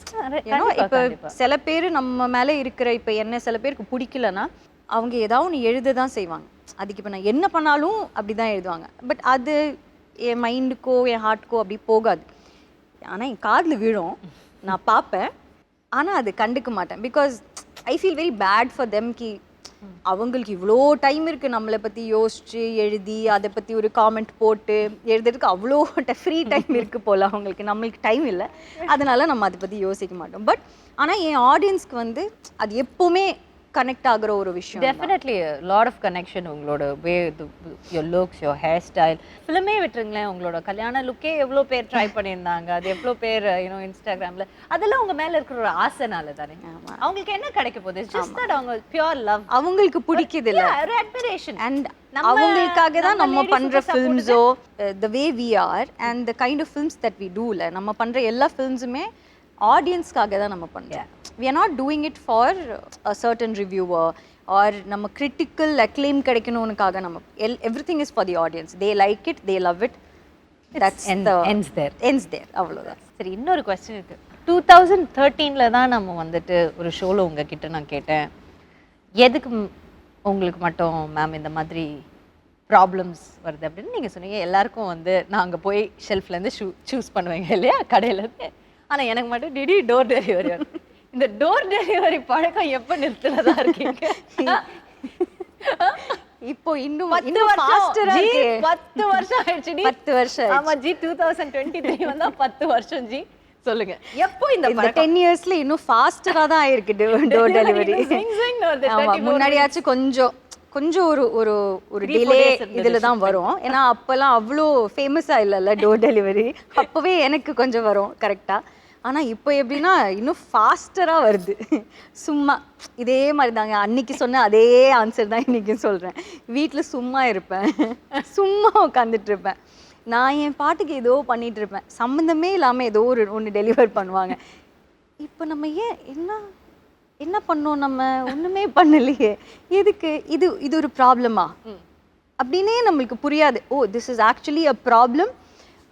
you know, இப்ப சில பேர் நம்ம மேல இருக்கிற இப்ப என்ன சில பேருக்கு பிடிக்கலனா அவங்க ஏதாவது ஒன்று எழுத தான் செய்வாங்க. அதுக்கு இப்போ நான் என்ன பண்ணாலும் அப்படி தான் எழுதுவாங்க. பட் அது என் மைண்டுக்கோ என் ஹார்ட்க்கோ அப்படி போகாது. ஆனால் என் காதில் விழும், நான் பார்ப்பேன், ஆனால் அது கண்டுக்க மாட்டேன். Because I feel very bad for them. கி அவங்களுக்கு இவ்வளோ டைம் இருக்குது நம்மளை பற்றி யோசிச்சு எழுதி அதை பற்றி ஒரு காமெண்ட் போட்டு எழுதுறதுக்கு அவ்வளோ ஃப்ரீ டைம் இருக்குது போல் அவங்களுக்கு. நம்மளுக்கு டைம் இல்லை, அதனால நம்ம அதை பற்றி யோசிக்க மாட்டோம். பட் ஆனால் என் ஆடியன்ஸ்க்கு வந்து அது எப்போவுமே கனெக்ட் ஆகிற ஒரு விஷயம். Definitely lot of connection. உங்களோட way, your looks, your hair style, ஃபிலிமே விட்டுருங்களேன், உங்களோட கல்யாண லுக்கே எவ்வளோ பேர் ட்ரை பண்ணியிருந்தாங்க. அது எவ்வளோ பேர் யூனோ இன்ஸ்டாகிராமில், அதெல்லாம் உங்கள் மேலே இருக்கிற ஒரு ஆசைனால தானே. அவங்களுக்கு என்ன கிடைக்க போகுது? ஜஸ்ட் தட் அவங்க பியூர் லவ், அவங்களுக்கு பிடிக்குது இல்லை, ஒரு அட்மிரேஷன். அண்ட் அவங்களுக்காக தான் நம்ம பண்ணுற ஃபிலிம்ஸோ the way we are and the kind of films that we do இல்லை. நம்ம பண்ணுற எல்லா ஃபிலிம்ஸுமே ஆடியன்ஸ்க்காக தான் நம்ம பண்ணுறோம். We are not doing it for a certain reviewer or நம்ம critical acclaim கிடைக்கணும்னுக்காக நம்ம everything is for the audience. They like it, they love it. That's ends there. அவ்வளவுதான். சரி, இன்னொரு क्वेश्चन இருக்கு. 2013ல தான் நம்ம வந்துட்டு ஒரு ஷோல உங்ககிட்ட நான் கேட்டேன், எதுக்கு உங்களுக்கு மட்டும் மேம் இந்த மாதிரி ப்ராப்ளம்ஸ் வருது அப்படின்னு நீங்கள் சொன்னீங்க. எல்லாருக்கும் வந்து நான் அங்கே போய் ஷெல்ஃப்லேருந்து சூஸ் பண்ணுவேங்க இல்லையா, கடையிலேருந்து. ஆனால் எனக்கு மட்டும் டிடி டோர் டெலிவரி வரும். இந்த டோர் டெலிவரி பழக்கம் எப்போ நிறுத்துறதா இருக்கீங்க? இப்போ இன்னும் 10 வருஷம் ஆயிடுச்சு. 10 வருஷம். ஆமா ஜி, 2023 வந்தா 10 வருஷம் ஜி. சொல்லுங்க, எப்போ இந்த 10 இயர்ஸ்ல இன்னும் ஃபாஸ்டரா தான் ஆயிருக்கு டோர் டெலிவரி. முன்னாடியாச்சும் கொஞ்சம் ஒரு டிலே இதில் தான் வரும். ஏன்னா அப்போல்லாம் அவ்வளோ ஃபேமஸாக இல்லைல்ல டோர் டெலிவரி. அப்போவே எனக்கு கொஞ்சம் வரும் கரெக்டாக. ஆனால் இப்போ எப்படின்னா இன்னும் ஃபாஸ்டராக வருது. சும்மா இதே மாதிரி தாங்க, அன்னைக்கு சொன்ன அதே ஆன்சர் தான் இன்றைக்கும் சொல்கிறேன். வீட்டில் சும்மா இருப்பேன், சும்மா உட்காந்துட்டு இருப்பேன், நான் என் பாட்டுக்கு ஏதோ பண்ணிகிட்டு இருப்பேன், சம்மந்தமே இல்லாமல் ஏதோ ஒன்று டெலிவர் பண்ணுவாங்க. இப்போ நம்ம ஏன் என்ன பண்ணோம், நம்ம ஒன்றுமே பண்ணலையே, எதுக்கு இது ஒரு ப்ராப்ளமா அப்படின்னே நம்மளுக்கு புரியாது. Oh, this is actually a problem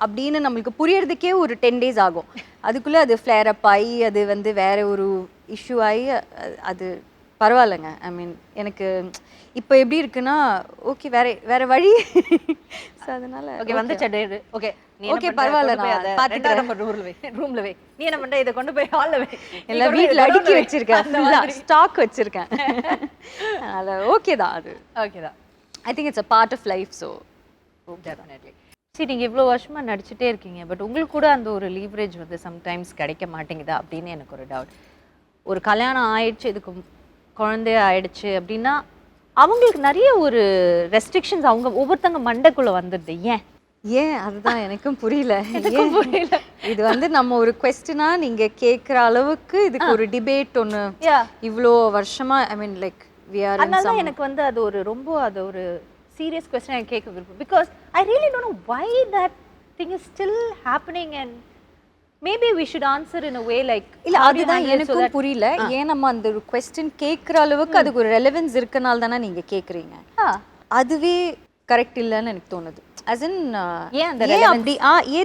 அப்படின்னு நம்மளுக்கு புரியறதுக்கே ஒரு 10 days ஆகும். அதுக்குள்ளே அது ஃப்ளேர் அப் ஆகி அது வந்து வேற ஒரு இஷ்யூ ஆகி அது பரவாயில்லைங்க. ஐ மீன் எனக்கு இப்போ எப்படி இருக்குன்னா ஓகே, வேற வழி. ஸோ அதனால ஓகே வந்துச்சு. ஓகே ஓகே பரவாயில்ல, நான் பார்த்துக்கிறேன். ரூம்ல வை. நீ என்ன பண்ற, இதை கொண்டு போய் ஹால்ல வை. எல்லாம் வீட்டில் அடுக்கி வச்சிருக்கேன், ஸ்டாக் வச்சிருக்கேன். அதனால ஓகே தான், அது ஓகே தான். I think it's a part of life. So definitely. சரி, நீங்கள் இவ்வளோ வருஷமாக நடிச்சுட்டே இருக்கீங்க, பட் உங்களுக்கு கூட அந்த ஒரு லீவரேஜ் வந்து சம்டைம்ஸ் கிடைக்க மாட்டேங்குதா அப்படின்னு எனக்கு ஒரு டவுட். ஒரு கல்யாணம் ஆயிடுச்சு, இதுக்கு குழந்தைய ஆயிடுச்சு அப்படின்னா அவங்களுக்கு நிறைய ஒரு ரெஸ்ட்ரிக்ஷன்ஸ் அவங்க ஒவ்வொருத்தங்க மண்டைக்குள்ளே வந்துடுது. ஏன் அதுதான் எனக்கும் புரியல. இது வந்து நம்ம ஒரு கொஸ்டினா நீங்கள் கேட்குற அளவுக்கு இதுக்கு ஒரு டிபேட் ஒன்று இவ்வளோ வருஷமா, ஐ மீன் லைக் வி ஆர். அதனால எனக்கு வந்து அது ஒரு ரொம்ப அது ஒரு serious question I கேட்க விரும்புறேன். Because I really don't know why that thing is still happening, and maybe we should answer in a way like இல்ல அதுதான் எனக்கும் புரியல. ஏன் நம்ம அந்த ஒரு क्वेश्चन கேக்குற அளவுக்கு அதுக்கு ஒரு ரெலெவன்ஸ் இருக்கனால தானே நீங்க கேக்குறீங்க. அதுவே கரெக்ட் இல்லன்னு எனக்கு தோணுது. as in ஏன் அந்த ரெலெவன்ஸ்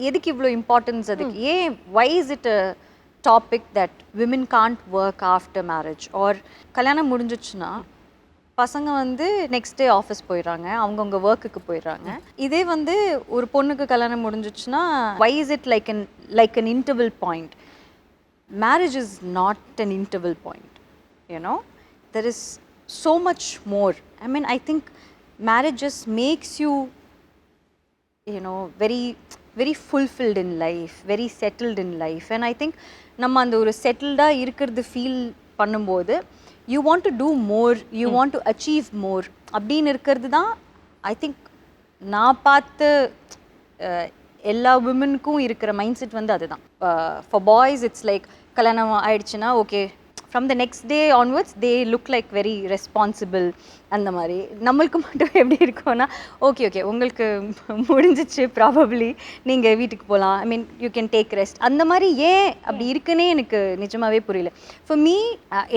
எதுக்கு இவ்ளோ இம்பார்ட்டன்ஸ் அதுக்கு? ஏன் why is it a topic that women can't work after marriage? or கல்யாணம் முடிஞ்சிச்சுன்னா பசங்க வந்து நெக்ஸ்ட் டே ஆஃபீஸ் போயிடுறாங்க, அவங்கவுங்க ஒர்க்குக்கு போயிடுறாங்க. இதே வந்து ஒரு பொண்ணுக்கு கல்யாணம் முடிஞ்சிச்சுன்னா why is it like an interval point? Marriage is not an interval point, you know. There is so much more. I mean, I think marriage just makes you, you know, very very fulfilled in life, very settled in life. And I think நம்ம அந்த ஒரு செட்டில்டாக இருக்கிறது feel பண்ணும்போது you want to do more, you want to achieve more அப்படின்னு இருக்கிறது தான் I think நான் பார்த்து எல்லா விமனுக்கும் இருக்கிற மைண்ட் செட் வந்து அதுதான். ஃபார் பாய்ஸ் இட்ஸ் லைக் கல்யாணம் ஆயிடுச்சுன்னா okay from the next day onwards they look like very responsible. அந்த மாதிரி நம்மளுக்கு மட்டும் எப்படி இருக்கும்னா ஓகே ஓகே உங்களுக்கு முடிஞ்சிச்சு ப்ராபப்ளி நீங்கள் வீட்டுக்கு போகலாம், I mean you can take rest. அந்த மாதிரி ஏன் அப்படி இருக்குன்னே எனக்கு நிஜமாவே புரியல. For me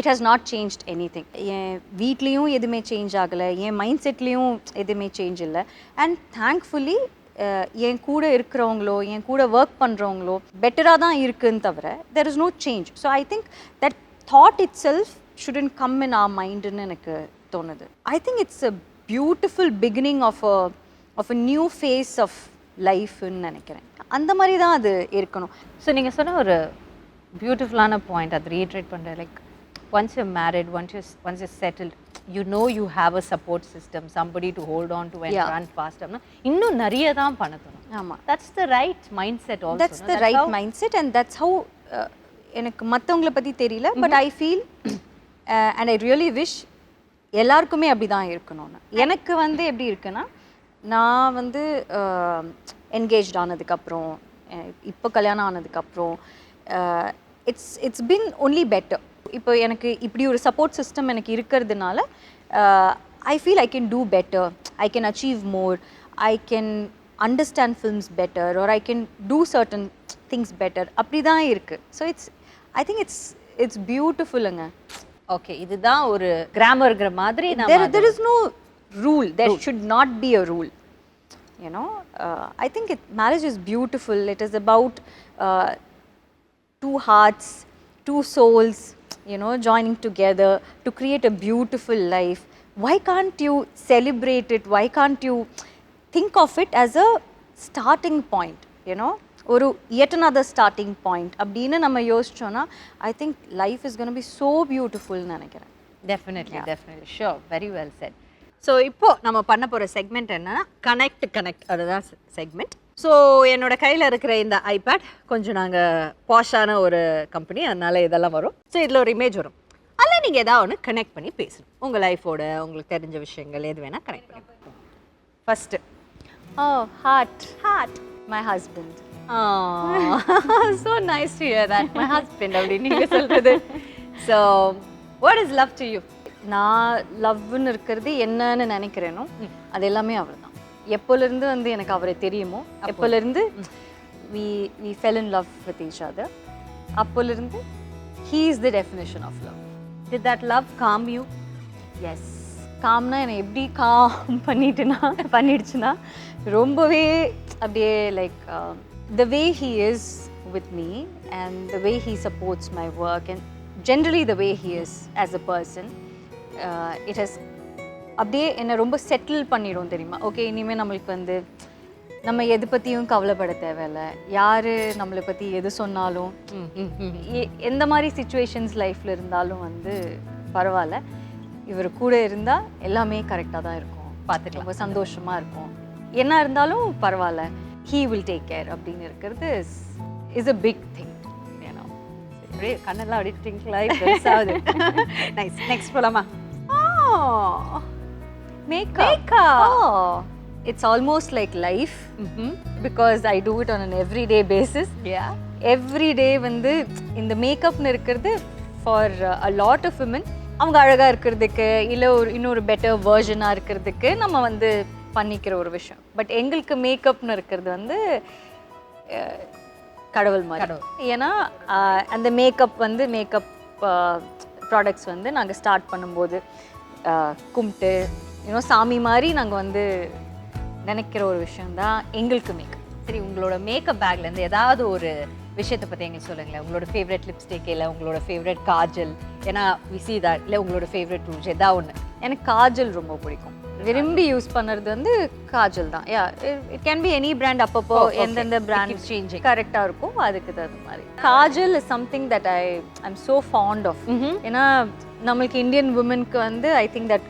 it has not changed anything. என் வீட்லேயும் எதுவுமே சேஞ்ச் ஆகலை, என் மைண்ட் செட்லேயும் எதுவுமே சேஞ்ச் இல்லை. அண்ட் தேங்க்ஃபுல்லி என் கூட இருக்கிறவங்களோ என் கூட ஒர்க் பண்ணுறவங்களோ பெட்டராக தான் இருக்குன்னு தவிர there is no change. So I think that thought itself shouldn't come in our மைண்டுன்னு எனக்கு தோணுது. I think it's a beautiful beginning of a new phase of லைஃப்னு நினைக்கிறேன். அந்த மாதிரி தான் அது இருக்கணும். ஸோ நீங்கள் சொன்ன ஒரு பியூட்டிஃபுல்லான பாயிண்ட் அதை ரீட்ரேட் பண்ணுறேன். Like once you married, once you settled, you know you have a support system, somebody to hold on to and run fast. இன்னும் நிறைய தான் பண்ணணும். ஆமாம், that's the right mindset also. that's the right mindset and that's how எனக்கு மற்றவங்கள பற்றி தெரியல but I feel and I really wish எல்லாருக்குமே அப்படி தான் இருக்கணும்னு. எனக்கு வந்து எப்படி இருக்குன்னா நான் வந்து என்கேஜ் ஆனதுக்கப்புறம் இப்போ கல்யாணம் ஆனதுக்கப்புறம் இட்ஸ் பின் ஒன்லி பெட்டர். இப்போ எனக்கு இப்படி ஒரு சப்போர்ட் சிஸ்டம் எனக்கு இருக்கிறதுனால I feel I can do better, I can achieve more, I can understand films better or I can do certain things better. அப்படி தான் இருக்குது. ஸோ ஐ திங்க் இட்ஸ் பியூட்டிஃபுல்லுங்க. ஓகே, இதுதான் ஒரு கிராமர்ங்கிற மாதிரி. there is no rule, there should not be a rule, you know. I think marriage is beautiful. It is about two hearts, two souls, you know, joining together to create a beautiful life. Why can't you celebrate it? Why can't you think of it as a starting point, you know, ஒரு yet another starting point அப்படின்னு நம்ம யோசிச்சோன்னா I think life is gonna be so பியூட்டிஃபுல்னு நினைக்கிறேன். Definitely definitely sure, very well said. So இப்போ நம்ம பண்ண போகிற செக்மெண்ட் என்னன்னா கனெக்ட், அதுதான் செக்மெண்ட். ஸோ என்னோட கையில் இருக்கிற இந்த ஐபேட் கொஞ்சம் நாங்கள் பாஷான ஒரு கம்பெனி, அதனால இதெல்லாம் வரும். ஸோ இதில் ஒரு இமேஜ் வரும், அதில் நீங்கள் ஏதாவது ஒன்று கனெக்ட் பண்ணி பேசணும். உங்கள் லைஃபோட உங்களுக்கு தெரிஞ்ச விஷயங்கள் எது வேணால் கனெக்ட் பண்ணி. First heart my husband. So nice to hear that. My husband அப்படின்னு நீங்கள் சொல்கிறது. So what is love to you? நான் லவ்னு இருக்கிறது என்னன்னு நினைக்கிறேனோ அது எல்லாமே அவர் தான். எப்போலேருந்து வந்து எனக்கு அவரை தெரியுமோ எப்போலேருந்து we fell in love with each other, அப்போலேருந்து he is the definition of love. Did that love calm you? Yes. காம்னா என்னை எப்படி காம் பண்ணிடுச்சுன்னா ரொம்பவே அப்படியே like the way he is with me and the way he supports my work and generally the way he is as a person, it has அப்படியே என்னை ரொம்ப settle பண்ணிடும் தெரியுமா. Okay, இனிமேல் நம்மளுக்கு வந்து நம்ம எது பற்றியும் கவலைப்பட தேவையில்லை, யார் நம்மளை பற்றி எது சொன்னாலும் எந்த மாதிரி சுச்சுவேஷன்ஸ் லைஃப்பில் இருந்தாலும் வந்து பரவாயில்ல, இவர் கூட இருந்தால் எல்லாமே கரெக்டாக தான் இருக்கும், பார்த்துக்கலாம், ரொம்ப சந்தோஷமாக இருக்கும், என்ன இருந்தாலும் பரவாயில்ல, he will take care அப்படின்னு இருக்கிறது is a big thing, you know. அப்படியே கண்ணெல்லாம் அப்படியே டிங்கிளாகி பெருசாகுது. நைஸ். நெக்ஸ்ட் போகலாமா? Makeup. Oh, it's almost like life because I do it on an everyday basis. Yeah. Every day வந்து இந்த மேக்கப்னு இருக்கிறது for a lot of women அவங்க அழகாக இருக்கிறதுக்கு இல்லை ஒரு இன்னொரு பெட்டர் வேர்ஷனாக இருக்கிறதுக்கு நம்ம வந்து பண்ணிக்கிற ஒரு விஷயம். பட் எங்களுக்கு மேக்கப்னு இருக்கிறது வந்து கடவுள் மாதிரி. ஏன்னா அந்த மேக்கப் ப்ராடக்ட்ஸ் வந்து நாங்கள் ஸ்டார்ட் பண்ணும்போது கும்பிட்டு இன்னும் சாமி மாதிரி நாங்கள் வந்து நினைக்கிற ஒரு விஷயந்தான் எங்களுக்கு மேக்கப். சரி, உங்களோட மேக்கப் பேக்லேருந்து ஏதாவது ஒரு விஷயத்தை பற்றி எங்களுக்கு சொல்லுங்களேன். உங்களோட ஃபேவரட் லிப்ஸ்டிக், இல்லை உங்களோட ஃபேவரட் காஜல், ஏன்னா விசி தான், இல்லை உங்களோட ஃபேவரட் ரூஜ் ஏதாவது ஒன்று. எனக்கு காஜல் ரொம்ப பிடிக்கும், விரும்பி யூஸ் பண்ணுறது வந்து காஜல் தான். Yeah, it can be any brand, அப்பப்போ எந்தெந்த பிராண்ட் சேஞ்சிங் கரெக்டாக இருக்கும் அதுக்கு தகுந்த மாதிரி. Kajal is something that I'm so fond of. ஏன்னா நம்மளுக்கு இந்தியன் உமனுக்கு வந்து ஐ திங்க் தட்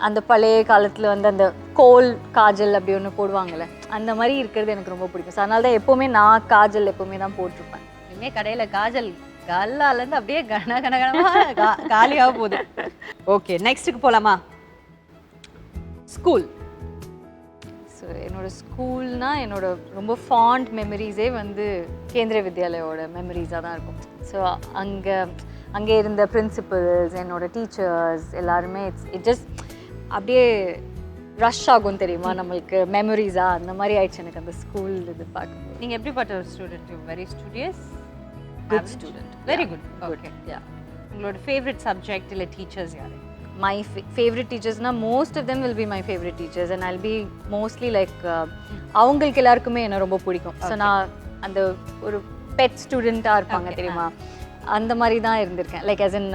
அந்த பழைய காலத்தில் வந்து அந்த கோல் காஜல் அப்படி ஒன்று போடுவாங்கள்ல, அந்த மாதிரி இருக்கிறது எனக்கு ரொம்ப பிடிக்கும். ஸோ அதனால தான் எப்போவுமே நான் காஜல் எப்போவுமே தான் போட்டிருப்பேன். இனிமேல் கடையில் காஜல் கல்லாலேருந்து அப்படியே கனகனகனமாக காலியாக போகுது. ஓகே, நெக்ஸ்ட்டுக்கு போகலாமா? ஸ்கூல். ஸோ என்னோட ஸ்கூல்னா என்னோட ரொம்ப ஃபாண்ட் மெமரிஸே வந்து கேந்திரிய வித்யாலயோட மெமரிஸாக தான் இருக்கும். ஸோ அங்கே இருந்த பிரின்சிபல்ஸ், என்னோட டீச்சர்ஸ் எல்லாருமே இட் ஜஸ்ட் அப்படியே ரஷ் ஆகும் தெரியுமா நம்மளுக்கு மெமரிஸாக, அந்த மாதிரி ஆயிடுச்சு எனக்கு அந்த ஸ்கூல் இது பார்க்கும்போது. நீங்கள் எப்படிப்பட்ட ஒரு student? Very studious, good student, very good. Okay, உங்களோட ஃபேவரட் சப்ஜெக்ட் இல்லை டீச்சர்ஸ் யாரு? My favorite teachers na most of them will be my favorite teachers and I'll be mostly like அவங்களுக்கு எல்லாருக்குமே என்ன ரொம்ப பிடிக்கும். ஸோ நான் அந்த ஒரு பெட் ஸ்டூடெண்ட்டாக இருப்பாங்க தெரியுமா, அந்த மாதிரி தான் இருந்திருக்கேன். லைக் as in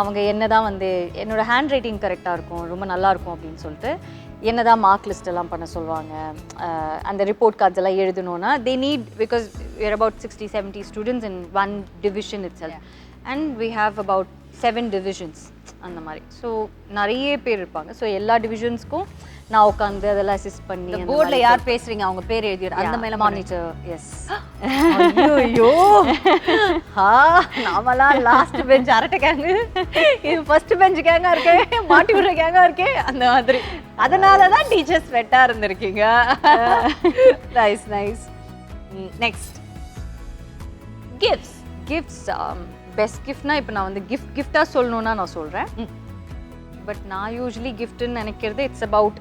அவங்க என்ன தான் வந்து என்னோட ஹேண்ட் ரைட்டிங் கரெக்டாக இருக்கும், ரொம்ப நல்லா இருக்கும் அப்படின்னு சொல்லிட்டு என்ன தான் மார்க் லிஸ்ட் எல்லாம் பண்ண சொல்லுவாங்க. அந்த ரிப்போர்ட் கார்ட்ஸ் எல்லாம் எழுதணும்னா they need, because we are about 60-70 students in one division itself and we have about 7 divisions அந்த மாதிரி. ஸோ நிறைய பேர் இருப்பாங்க. ஸோ எல்லா டிவிஷன்ஸ்க்கும் நான் உட்காந்து அதெல்லாம் அசிஸ்ட் பண்ணி போர்டில் யார் பேசுறீங்க அவங்க பேர் எழுதிடு அந்த மேலே மானிட்டர். எஸ். ஐயோ நாமெல்லாம் லாஸ்ட் பெஞ்ச் அரட்டை கேங்கு, இது ஃபர்ஸ்ட் பெஞ்ச் கேங்காக இருக்கேன், மாட்டி விடுற கேங்காக இருக்கேன், அந்த மாதிரி. அதனால தான் டீச்சர்ஸ் ஸ்வெட்டாக இருந்திருக்கீங்க. Nice nice. Next gifts. Best கிஃப்ட்னா இப்போ நான் வந்து கிஃப்டாக சொல்லணுன்னா நான் சொல்கிறேன். பட் நான் யூஸ்வலி கிஃப்ட்டுன்னு நினைக்கிறது it's about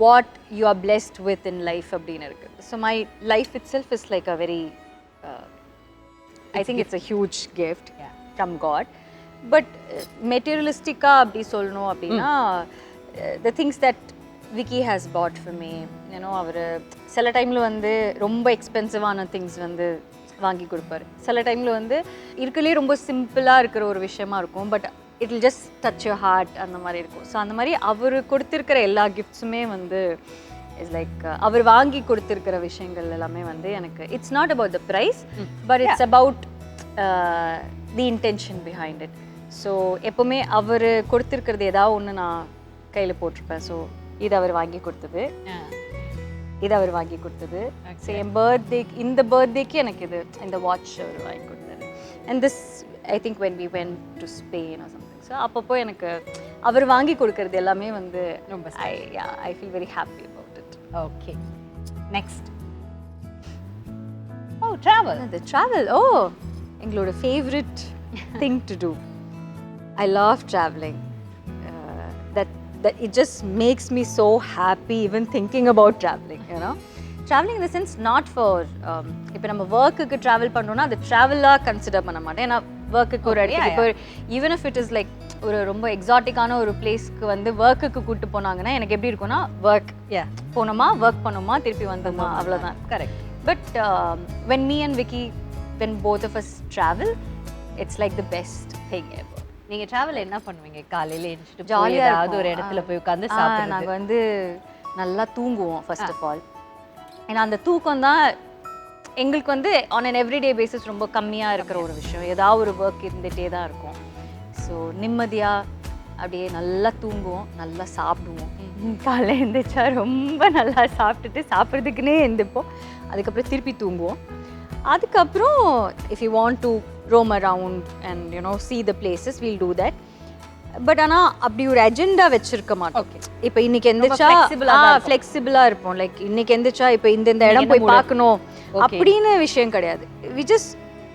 what you are blessed with in life அப்படின்னு இருக்குது. So my life itself is like a very I think it's a huge gift from God. But மெட்டீரியலிஸ்டிக்காக அப்படி சொல்லணும் அப்படின்னா the things that Vicky has bought for me, ஏன்னோ அவர் சில டைமில் வந்து ரொம்ப எக்ஸ்பென்சிவான திங்ஸ் வந்து வாங்கி கொடுப்பாரு. சில டைமில் வந்து இருக்கலே ரொம்ப சிம்பிளாக இருக்கிற ஒரு விஷயமா இருக்கும், but it will just touch your heart அந்த மாதிரி இருக்கும். ஸோ அந்த மாதிரி அவர் கொடுத்துருக்கிற எல்லா கிஃப்ட்ஸுமே வந்து இட்ஸ் லைக் அவர் வாங்கி கொடுத்துருக்கிற விஷயங்கள் எல்லாமே வந்து எனக்கு it's not about the prize but it's about the intention behind it. So எப்போவுமே அவர் கொடுத்துருக்கிறது ஏதாவது ஒன்று நான் கையில் போட்டிருப்பேன். ஸோ இது அவர் வாங்கி கொடுத்தது, இது அவர் வாங்கி கொடுத்தது. ஸோ என் பர்த்டேக்கு, இந்த பர்த்டேக்கு எனக்கு இது இந்த வாட்ச் அவர் வாங்கி கொடுத்தது. And this I think when we went to Spain or something. So அப்பப்போ எனக்கு அவர் வாங்கி கொடுக்கறது எல்லாமே வந்து ரொம்ப I feel very happy about it. Okay, next. Oh travel. அந்த ட்ராவல், ஓ எங்களோட favourite thing to do. I love travelling. That it just makes me so happy even thinking about traveling, you know. Traveling in the sense not for இப்போ நம்ம ஒர்க்குக்கு travel பண்ணுறோன்னா அது ட்ராவலாக consider பண்ண மாட்டேன். ஏன்னா ஒர்க்குக்கு ஒரு இடத்துக்கு இப்போ even if it is like ஒரு ரொம்ப எக்ஸாட்டிக்கான ஒரு பிளேஸ்க்கு வந்து ஒர்க்குக்கு கூப்பிட்டு போனாங்கன்னா எனக்கு எப்படி இருக்கும்னா ஒர்க் போனோமா, ஒர்க் பண்ணோமா, திருப்பி வந்தோமா, அவ்வளோதான். Correct. But when me and Vicky, when both of us travel, it's like the best thing ever. நீங்கள் ட்ராவல் என்ன பண்ணுவீங்க? காலையில் எழுந்திரிச்சிட்டு ஜாலியாக ஏதாவது ஒரு இடத்துல போய் உட்காந்து சாப்பிடுறது? நாங்கள் வந்து நல்லா தூங்குவோம் ஃபர்ஸ்ட் ஆஃப் ஆல். ஏன்னா அந்த தூக்கம் தான் எங்களுக்கு வந்து ஆன் அன் எவ்ரிடே பேசிஸ் ரொம்ப கம்மியாக இருக்கிற ஒரு விஷயம். ஏதாவது ஒரு ஒர்க் இருந்துகிட்டே தான் இருக்கும். ஸோ நிம்மதியாக அப்படியே நல்லா தூங்குவோம், நல்லா சாப்பிடுவோம். காலையில் எழுந்திரிச்சா ரொம்ப நல்லா சாப்பிட்டுட்டு சாப்பிட்றதுக்குன்னே எழுந்திருப்போம். அதுக்கப்புறம் திருப்பி தூங்குவோம். அதுக்கப்புறம் if you want to roam around and you know see the places, we'll do that. But ஆனால் அப்படி ஒரு அஜெண்டா வச்சிருக்க மாட்டோம். இப்போ இன்னைக்கு எந்திரிச்சா ஃப்ளெக்சிபிளாக இருப்போம். லைக் இன்னைக்கு எந்திரிச்சா இப்போ இந்த இடம் போய் பார்க்கணும் அப்படின்னு விஷயம் கிடையாது. we just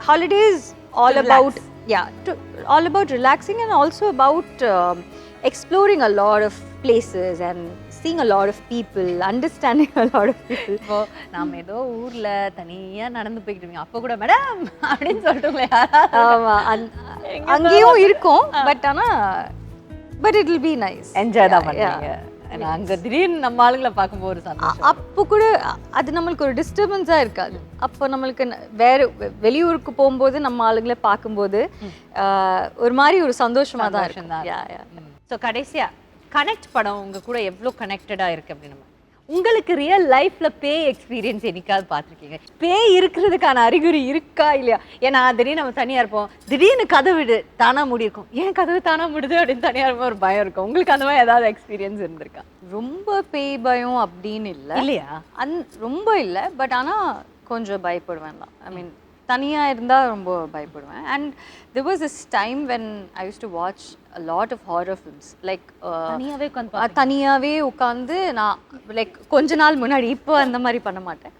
holidays all about all about relaxing and also about exploring a lot of places and seeing a lot of people, understanding a lot of people. இப்போ நாம் ஏதோ ஊரில் தனியாக நடந்து போய்க்கிட்டு அப்போ கூட மேடம் அப்படின்னு சொல்லிட்டுங்களே. ஆமாம், அங்கேயும் இருக்கும். பட் ஆனால் but it will be nice. Enjoy தான் பண்ணுவீங்க. அங்கே திடீர்னு நம்ம ஆளுங்களை பார்க்கும்போது ஒரு சந்தோஷம். அப்போ கூட அது நம்மளுக்கு ஒரு டிஸ்டர்பன்ஸாக இருக்காது. அப்போ நம்மளுக்கு வேறு வெளியூருக்கு போகும்போது நம்ம ஆளுங்களை பார்க்கும்போது ஒரு மாதிரி ஒரு சந்தோஷமாக தான் இருக்கும். ஸோ கடைசியாக கனெக்ட் படம் உங்கள் கூட எவ்வளோ கனெக்டடாக இருக்குது அப்படின்னு உங்களுக்கு ரியல் லைஃப்பில் பேய் எக்ஸ்பீரியன்ஸ் என்னைக்காவது பார்த்துருக்கீங்க? பேய் இருக்கிறதுக்கான அறிகுறி இருக்கா இல்லையா? ஏன்னா திடீர்னு நம்ம தனியாக இருப்போம், திடீர்னு கதவு தானாக மூடியிருக்கும், ஏன் கதவு தானாக மூடுது அப்படின்னு தனியாக இருப்போம், ஒரு பயம் இருக்கும். உங்களுக்கு அந்த மாதிரி ஏதாவது எக்ஸ்பீரியன்ஸ் இருந்திருக்கா? ரொம்ப பேய் பயம் அப்படின்னு இல்லை. இல்லையா? ரொம்ப இல்லை. பட் ஆனால் கொஞ்சம் பயப்படுவேன் தான். ஐ மீன் தனியாக இருந்தால் ரொம்ப பயப்படுவேன். And there was this time when I used to watch a lot of horror films. Like தனியாகவே உட்காந்து நான் லைக் கொஞ்ச நாள் முன்னாடி, இப்போ அந்த மாதிரி பண்ண மாட்டேன்.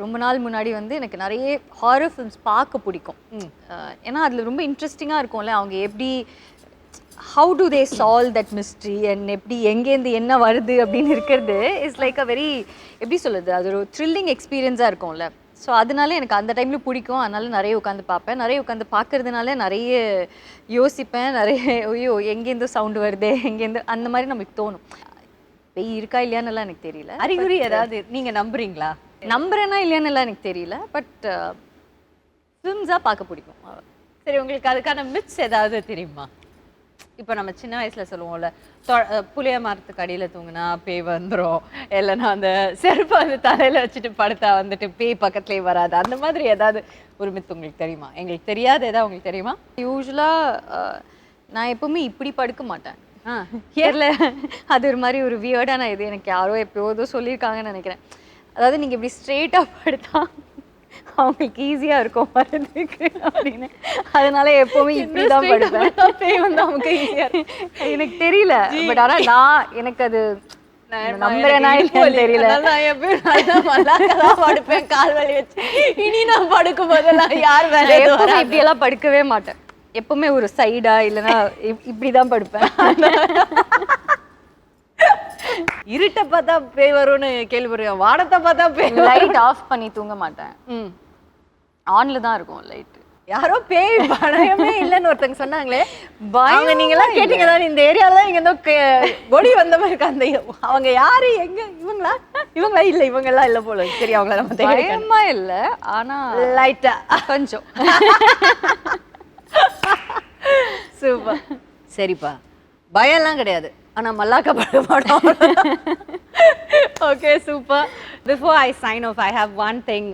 ரொம்ப நாள் முன்னாடி வந்து எனக்கு நிறைய ஹாரர் ஃபிலிம்ஸ் பார்க்க பிடிக்கும். ஏன்னா அதில் ரொம்ப இன்ட்ரெஸ்டிங்காக இருக்கும்ல, அவங்க எப்படி how do they solve that mystery and எப்படி எங்கேருந்து என்ன வருது அப்படின்னு இருக்கிறது இஸ் லைக் அ வெரி, எப்படி சொல்லுது, அது ஒரு த்ரில்லிங் எக்ஸ்பீரியன்ஸாக இருக்கும்ல. ஸோ அதனால எனக்கு அந்த டைமில் பிடிக்கும். அதனால நிறைய உட்காந்து பார்ப்பேன். நிறைய உட்காந்து பார்க்கறதுனால நிறைய யோசிப்பேன். நிறைய ஐயோ எங்கேருந்து சவுண்டு வருது, எங்கேருந்து அந்த மாதிரி நமக்கு தோணும். பேய் இருக்கா இல்லையான்னு எனக்கு தெரியல. அறிகுறி ஏதாவது நீங்கள் நம்புறீங்களா? நம்புறேன்னா இல்லையான்னு எனக்கு தெரியல. பட் ஃபிலிம்ஸாக பார்க்க பிடிக்கும். சரி, உங்களுக்கு அதுக்கான மித்ஸ் ஏதாவது தெரியுமா? இப்போ நம்ம சின்ன வயசில் சொல்லுவோம்ல, புளிய மரத்துக்கு அடியில் தூங்கினா பேய் வந்துடும், இல்லைன்னா அந்த செருப்பை வந்து தலையில் வச்சுட்டு படுத்தா வந்துட்டு பேய் பக்கத்துலேயே வராது, அந்த மாதிரி ஏதாவது ஒரு மித்து உங்களுக்கு தெரியுமா? எங்களுக்கு தெரியாது, ஏதாவது உங்களுக்கு தெரியுமா? யூஸ்வலாக நான் எப்பவுமே இப்படி படுக்க மாட்டேன். ஏர்ல அது ஒரு மாதிரி ஒரு வியர்டான இது. எனக்கு யாரோ எப்போதோ சொல்லியிருக்காங்கன்னு நினைக்கிறேன். அதாவது நீங்கள் இப்படி ஸ்ட்ரெயிட்டாக படுத்தா அவங்களுக்கு ஈஸியாக இருக்கும் வரதுக்கு அப்படின்னு. அதனால எப்பவுமே இப்படி தான் படுப்பேன். பேய் வந்து அவங்க ஈஸியாக எனக்கு தெரியல. பட் ஆனால் நான் எனக்கு அது நம்புறேனா இல்லையான்னு தெரியல. படுப்பேன் கால் வலி வச்சு. இனி நான் படுக்கும் போதெல்லாம் யார் வேற இப்படியெல்லாம் படுக்கவே மாட்டேன். எப்பவுமே ஒரு சைடா இல்லைன்னா இப்படிதான் படுப்பேன். இருட்டை பார்த்தா பேய் வரும்னு கேள்விப்படுறேன். வானத்தை பார்த்தா பேய். லைட் ஆஃப் பண்ணி தூங்க மாட்டேன். ஆன்ல தான் இருக்கும் லைட். யாரோ பேய் பயமே இல்லைன்னு ஒருத்தங்க சொன்னாங்களே, அவங்க நீங்களாம் கேட்டீங்க தானே? இந்த ஏரியால தான் இங்க ஏதோ பொடி வந்த மாதிரி இருக்கு. அந்த அவங்க யாரு, எங்க, இவங்களா இல்ல, இவங்கெல்லாம் இல்ல போல. சரி, அவங்கள நம்ம பயமா இல்ல, ஆனா லைட்டா கொஞ்சம். சூப்பர். சரிப்பா, பயம்லாம் கிடையாது, ஆனா மல்லாக்க பட மாட்டோம். Okay, super. Before I sign off, I have one thing.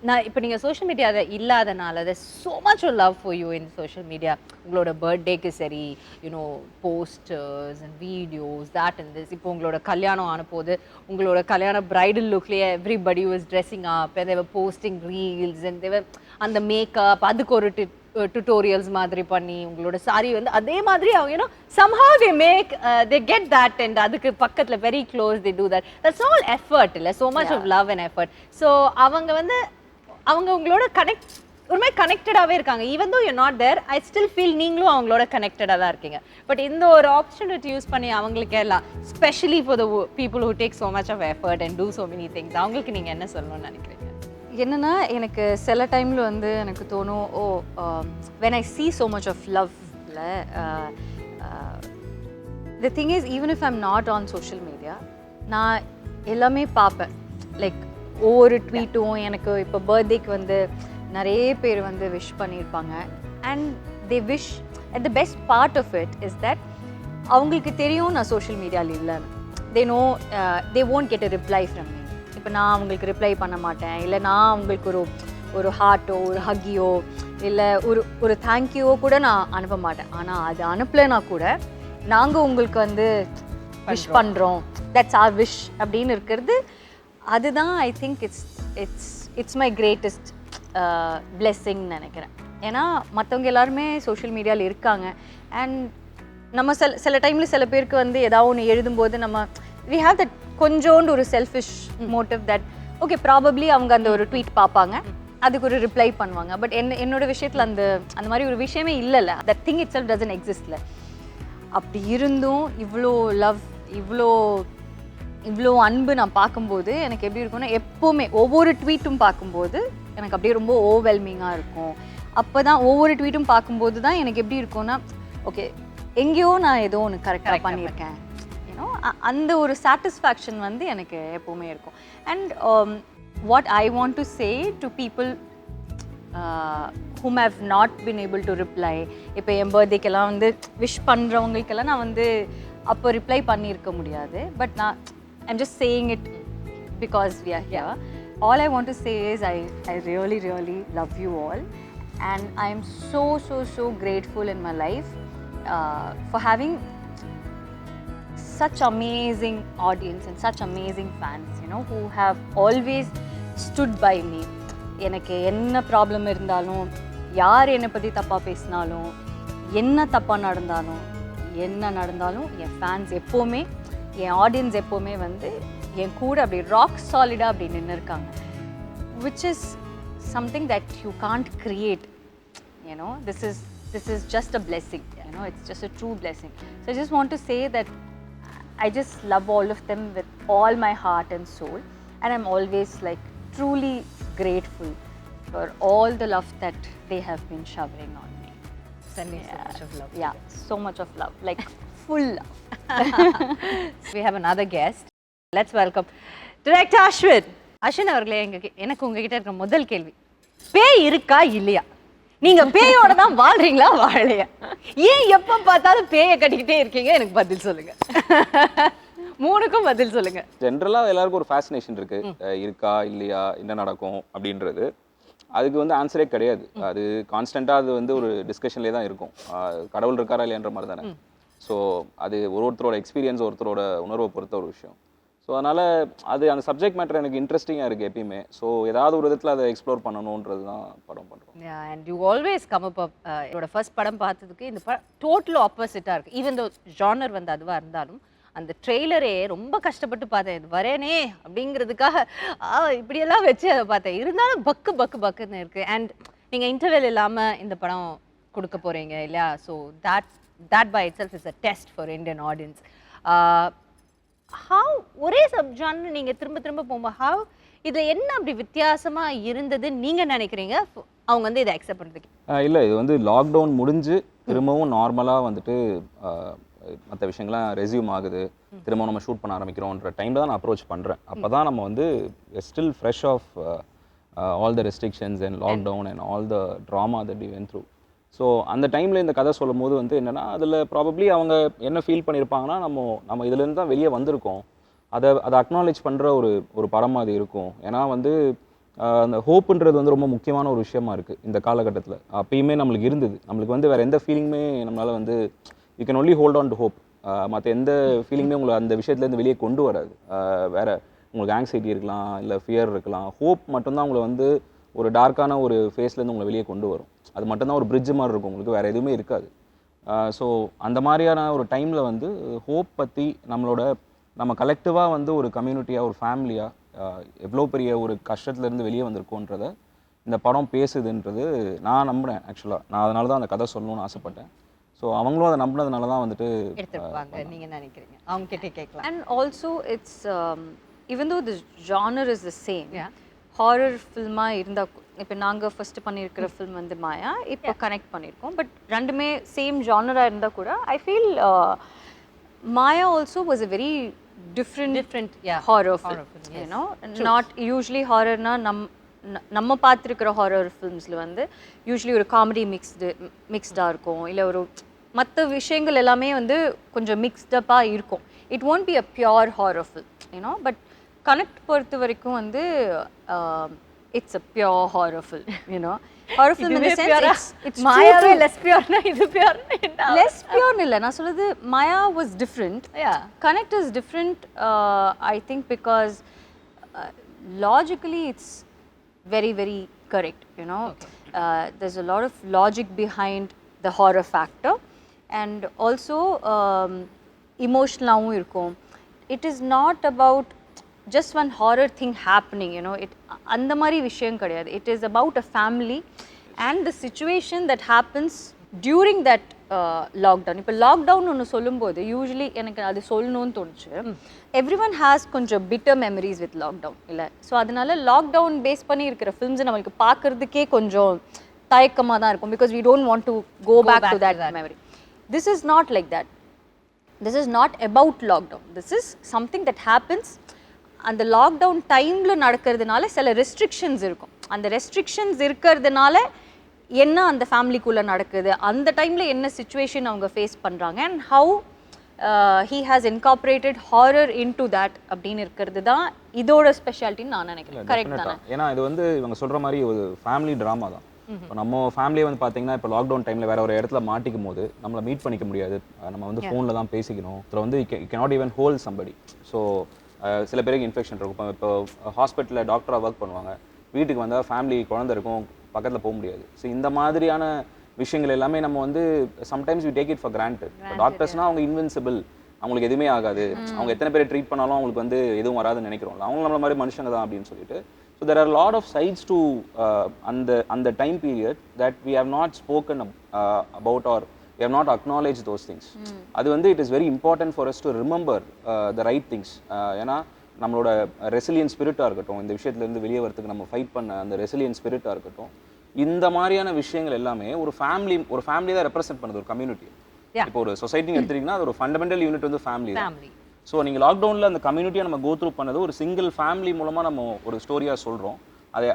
நான் இப்போ நீங்கள் சோஷியல் மீடியாவில் இல்லாதனால there's so much of love for you in social media. உங்களோட பர்த்டேக்கு சரி, you know posters and videos that and this. இப்போ உங்களோட கல்யாணம் ஆனபோது உங்களோட கல்யாண பிரைடல் லுக்லேயே everybody was dressing up and they were posting reels and they were அந்த மேக்கப், அதுக்கு ஒரு tutorials மாதிரி பண்ணி உங்களோட சாரி வந்து அதே மாதிரி அவங்க you know somehow they get that and அதுக்கு பக்கத்துல very close they do that. That's all effort இல்ல, so much of love and effort. So அவங்க வந்து அவங்க உங்களோட ஒரு மாதிரி கனெக்டடாகவே இருக்காங்க. even though you're not there, I still feel நீங்களும் அவங்களோட கனெக்டடாக தான் இருக்கீங்க. பட் இந்த ஒரு ஆப்பர்ச்சுனிட்டி யூஸ் பண்ணி அவங்களுக்கு எல்லாம், specially for the people who take so much of effort and do so many things, அவங்களுக்கு நீங்கள் என்ன சொல்லணும்னு நினைக்கிறீங்க? என்னன்னா, எனக்கு சில டைமில் வந்து எனக்கு தோணும், when I see so much of love, the thing is, even if I'm not on social media, நான் எல்லாமே பார்ப்பேன். லைக் ஒவ்வொரு ட்வீட்டும் எனக்கு இப்போ பர்த்டேக்கு வந்து நிறைய பேர் வந்து விஷ் பண்ணியிருப்பாங்க. And they wish and the best part of it is that அவங்களுக்கு தெரியும் நான் சோஷியல் மீடியாவில் இல்லைன்னு. They know they won't get a reply from me. இப்போ நான் அவங்களுக்கு ரிப்ளை பண்ண மாட்டேன், இல்லை நான் அவங்களுக்கு ஒரு ஹார்ட்டோ ஒரு ஹக்கியோ இல்லை ஒரு தேங்க்யூவோ கூட நான் அனுப்ப மாட்டேன். ஆனால் அது அனுப்பலைன்னா கூட நாங்கள் உங்களுக்கு வந்து விஷ் பண்ணுறோம், தட்ஸ் ஆர் விஷ் அப்படின்னு இருக்கிறது, அதுதான் I think it's my greatest பிளெஸ்ஸிங்னு நினைக்கிறேன். ஏன்னா மற்றவங்க எல்லாருமே சோஷியல் மீடியாவில் இருக்காங்க. அண்ட் நம்ம சில டைமில் சில பேருக்கு வந்து ஏதாவது ஒன்று எழுதும்போது நம்ம we have that கொஞ்சோண்டு ஒரு selfish motive that okay probably அவங்க அந்த ஒரு ட்வீட் பார்ப்பாங்க, அதுக்கு ஒரு ரிப்ளை பண்ணுவாங்க. பட் என்னோட விஷயத்தில் அந்த மாதிரி ஒரு விஷயமே இல்லைல்ல. That thing itself doesn't எக்ஸிஸ்ட்ல. அப்படி இருந்தும் இவ்வளோ லவ், இவ்வளோ அன்பு நான் பார்க்கும்போது எனக்கு எப்படி இருக்கும்னா, எப்போவுமே ஒவ்வொரு ட்வீட்டும் பார்க்கும்போது எனக்கு அப்படியே ரொம்ப ஓவர்வெல்மிங்காக இருக்கும். அப்போ தான் ஒவ்வொரு ட்வீட்டும் பார்க்கும்போது தான் எனக்கு எப்படி இருக்கும்னா, ஓகே எங்கேயோ நான் ஏதோ ஒன்று கரெக்டாக பண்ணியிருக்கேன், யூனோ அந்த ஒரு சாட்டிஸ்ஃபேக்ஷன் வந்து எனக்கு எப்போவுமே இருக்கும். And what I want to say to people whom have not been able to reply, இப்போ என் பர்த்டேக்கெல்லாம் வந்து விஷ் பண்ணுறவங்களுக்கெல்லாம் நான் வந்து அப்போ ரிப்ளை பண்ணியிருக்க முடியாது. பட் நான் I'm just saying it because we are here. All I want to say is I really love you all, and I am so grateful in my life for having such amazing audience and such amazing fans, you know, who have always stood by me. எனக்கு என்ன problem இருந்தாலும், யார் என்னை பற்றி தப்பாக பேசினாலும், என்ன தப்பாக நடந்தாலும், என்ன நடந்தாலும் என் ஃபேன்ஸ் எப்போவுமே, என் ஆடியன்ஸ் எப்போவுமே வந்து என் கூட அப்படி ராக் சாலிடாக அப்படி நின்று இருக்காங்க. Which is something that you can't create. You know this is just a blessing. You know it's just a true blessing. So I just want to say that I just love all of them with all my heart and soul, and I'm always like truly grateful for all the love that they have been showering on me. Send me so much of love. Yeah, so much of love, like full love. We have another guest. Let's welcome Director Ashwin. Ashwin அவர்களே, எனக்கு உங்ககிட்ட இருக்கிற முதல் கேள்வி, பேய் இருக்கா இல்லையா? நீங்க பேயோட தான் வாழ்றீங்களா வாழலையா? ஏன் எப்ப பார்த்தாலும் பேயை கட்டிக்கிட்டே இருக்கீங்க? எனக்கு பதில் சொல்லுங்க. மூணுக்கும் பதில் சொல்லுங்க. ஜென்ரலா எல்லாருக்கும் ஒரு ஃபேசினேஷன் இருக்கு, இருக்கா இல்லையா, என்ன நடக்கும் அப்படின்றது. அதுக்கு வந்து ஆன்சரே கிடையாது. அது கான்ஸ்டன்டா அது வந்து ஒரு டிஸ்கஷன்லேயே தான் இருக்கும். கடவுள் இருக்காரா இல்லையான்ற மாதிரி தானே. ஸோ அது ஒருத்தரோட எக்ஸ்பீரியன்ஸ், ஒருத்தரோட உணர்வை பொறுத்த ஒரு விஷயம். ஸோ அதனால் அது அந்த சப்ஜெக்ட் மேட்டர் எனக்கு இன்ட்ரெஸ்டிங்காக இருக்குது எப்பயுமே. ஸோ ஏதாவது ஒரு விதத்தில் அதை எக்ஸ்ப்ளோர் பண்ணணுன்றது தான் படம் பண்ணுறோம். And you always come up என்னோட ஃபர்ஸ்ட் படம் பார்த்ததுக்கு இந்த படம் டோட்டல் ஆப்போசிட்டாக இருக்குது. ஈவன் தோ ஜானர் வந்து அதுவாக இருந்தாலும் அந்த ட்ரெய்லரே ரொம்ப கஷ்டப்பட்டு பார்த்தேன். இது வரேனே அப்படிங்கிறதுக்காக இப்படியெல்லாம் வச்சு அதை பார்த்தேன். இருந்தாலும் பக்குன்னு இருக்குது. அண்ட் நீங்கள் இன்டர்வெல் இல்லாமல் இந்த படம் கொடுக்க போகிறீங்க இல்லையா? So that by itself is a test for Indian audience. How ஒரே சப்ஜானர் நீங்கள் திரும்ப போகும்போது how இதில் என்ன அப்படி வித்தியாசமாக இருந்தது நீங்கள் நினைக்கிறீங்க அவங்க வந்து இதை அக்செப்ட் பண்ணுறதுக்கு? இல்லை, இது வந்து லாக்டவுன் முடிஞ்சு திரும்பவும் நார்மலாக வந்துட்டு மற்ற விஷயங்கள்லாம் ரெஸ்யூம் ஆகுது, திரும்பவும் நம்ம ஷூட் பண்ண ஆரம்பிக்கிறோன்ற டைமில் தான் நான் அப்ரோச் பண்ணுறேன். அப்போ தான் நம்ம வந்து still fresh of all the restrictions and lockdown and all the trauma that we went through. So அந்த டைமில் இந்த கதை சொல்லும் போது வந்து என்னென்னா, அதில் ப்ராபப்ளி அவங்க என்ன ஃபீல் பண்ணியிருப்பாங்கன்னா, நம்ம இதுலேருந்து தான் வெளியே வந்திருக்கோம், அதை அக்னாலேஜ் பண்ணுற ஒரு படம் அது இருக்கும். ஏன்னா வந்து அந்த ஹோப்புன்றது வந்து ரொம்ப முக்கியமான ஒரு விஷயமா இருக்குது இந்த காலகட்டத்தில். அப்பயுமே நம்மளுக்கு இருந்தது. நம்மளுக்கு வந்து வேறு எந்த ஃபீலிங்குமே நம்மளால் வந்து you can only hold on to hope. மற்ற எந்த ஃபீலிங்குமே உங்களை அந்த விஷயத்துலேருந்து வெளியே கொண்டு வராது. வேறு உங்களுக்கு ஆங்ஸைட்டி இருக்கலாம், இல்லை ஃபியர் இருக்கலாம். ஹோப் மட்டும்தான் உங்களை வந்து ஒரு டார்க்கான ஒரு ஃபேஸ்லேருந்து உங்களை வெளியே கொண்டு வரும். அது மட்டும்தான் ஒரு பிரிட்ஜ் மாதிரி இருக்கும், உங்களுக்கு வேறு எதுவுமே இருக்காது. ஸோ அந்த மாதிரியான ஒரு டைமில் வந்து ஹோப் பற்றி நம்ம கலெக்டிவாக வந்து ஒரு கம்யூனிட்டியாக, ஒரு ஃபேமிலியாக எவ்வளோ பெரிய ஒரு கஷ்டத்துலேருந்து வெளியே வந்திருக்கோன்றதை இந்த படம் பேசுதுன்றது நான் நம்பினேன். ஆக்சுவலாக நான் அதனால தான் அந்த கதை சொல்லணும்னு ஆசைப்பட்டேன். ஸோ அவங்களும் அதை நம்பினதுனால தான் வந்துட்டு எடுத்துருப்பாங்க. நீங்கள் நினைக்கிறீங்க அவங்க கிட்டே கேட்கலாம். And also it's even though the genre is the same, horror ஃபில்மாக இருந்தால், இப்போ நாங்கள் ஃபஸ்ட்டு பண்ணியிருக்கிற ஃபில்ம் வந்து மாயா, இப்போ கனெக்ட் பண்ணியிருக்கோம். பட் ரெண்டுமே சேம் ஜானராக இருந்தால் கூட I feel Maya also was a very different horror film. You know not usually ஹாரர்னா நம்ம பார்த்துருக்கிற ஹாரர் ஃபில்ம்ஸில் வந்து யூஸ்வலி ஒரு காமெடி மிக்ஸ்டாக இருக்கும், இல்லை ஒரு மற்ற விஷயங்கள் எல்லாமே வந்து கொஞ்சம் மிக்ஸ்டப்பாக இருக்கும். It won't be a pure horror film, you know, but Connect பொறுத்த வரைக்கும் வந்து it's a pure horror film. You know horror film in the sense it's மாயாவே லெஸ் பியோர்னா இது பியோர்னா என்ன? லெஸ் பியோர்னு இல்லை, நான் சொல்றது Maya was different. Connect is different. I think because logically it's very very correct, you know. There's a lot of logic behind the horror factor, and also emotional irukum. It is not about just one horror thing happening, you know. It அந்த மாதிரி விஷயம் கிடையாது. It is about a family and the situation that happens during that lockdown. இப்போ lockdown ஒன்று சொல்லும்போது usually எனக்கு அது சொல்லணும்னு தோணுச்சு. எவ்ரி ஒன் ஹேஸ் கொஞ்சம் பிட்டர் மெமரிஸ் வித் லாக்டவுன் இல்லை. ஸோ அதனால லாக்டவுன் பேஸ் பண்ணி இருக்கிற ஃபில்ம்ஸை நம்மளுக்கு பார்க்குறதுக்கே கொஞ்சம் தயக்கமாக தான் இருக்கும். Because we don't want to go back to that memory. This is not like that. This is not about lockdown. This is something that happens. அந்த லாக்டவுன் டைமில் நடக்கிறதுனால சில ரெஸ்ட்ரிக்ஷன்ஸ் இருக்கும். அந்த ரெஸ்ட்ரிக்ஷன்ஸ் இருக்கிறதுனால என்ன அந்த ஃபேமிலிக்குள்ளே நடக்குது, அந்த டைமில் என்ன சுச்சுவேஷன் அவங்க ஃபேஸ் பண்ணுறாங்க, and how he has incorporated horror into that அப்படின்னு இருக்கிறது தான் இதோட ஸ்பெஷாலிட்டின்னு நான் நினைக்கிறேன். கரெக்ட் தானே? ஏன்னா இது வந்து இவங்க சொல்கிற மாதிரி ஒரு ஃபேமிலி ட்ராமா தான். இப்போ நம்ம ஃபேமிலியை வந்து பார்த்தீங்கன்னா இப்போ லாக்டவுன் டைமில் வேறு ஒரு இடத்துல மாட்டிக்கும் போது நம்மளை மீட் பண்ணிக்க முடியாது. நம்ம வந்து ஃபோனில் தான் பேசிக்கணும். இதில் வந்து you cannot even hold somebody. So சில பேருக்கு இன்ஃபெக்ஷன் இருக்கும். இப்போ ஹாஸ்பிட்டலில் டாக்டராக ஒர்க் பண்ணுவாங்க. வீட்டுக்கு வந்தால் ஃபேமிலி குழந்தை இருக்கும் பக்கத்தில் போக முடியாது. ஸோ இந்த மாதிரியான விஷயங்கள் எல்லாமே நம்ம வந்து sometimes we take it for granted. டாக்டர்ஸ்னால் அவங்க இன்வின்சிபிள், அவங்களுக்கு எதுவுமே ஆகாது, அவங்க எத்தனை பேர் ட்ரீட் பண்ணாலும் அவங்களுக்கு வந்து எதுவும் வராதுன்னு நினைக்கிறோம்ல, அவங்க நம்மள மாதிரி மனுஷங்க தான் அப்படின்னு சொல்லிட்டு. So there are lot of sides to அந்த time period that we have not spoken about or we have not acknowledged those things. அது வந்து it is very important for us to remember the right things. ஏன்னா நம்மளோட resilient ஸ்பிரிட்டாக இருக்கட்டும், இந்த விஷயத்துலேருந்து வெளியே வரதுக்கு நம்ம ஃபைட் பண்ண அந்த ரெசிலியன்ட் ஸ்பிரிட்டாக இருக்கட்டும், இந்த மாதிரியான விஷயங்கள் எல்லாமே ஒரு ஃபேமிலி தான் ரெப்ரசென்ட் பண்ணுது, ஒரு கம்யூனிட்டி. இப்போ ஒரு சொசைட்டின்னு எடுத்துட்டீங்கன்னா அது ஒரு ஃபண்டமெண்டல் யூனிட் வந்து ஃபேமிலி தான். ஸோ நீங்கள் லாக்டவுனில் அந்த கம்யூனிட்டியை நம்ம கோ த்ரூ பண்ணது ஒரு சிங்கிள் ஃபேமிலி மூலமாக நம்ம ஒரு ஸ்டோரியாக சொல்கிறோம்.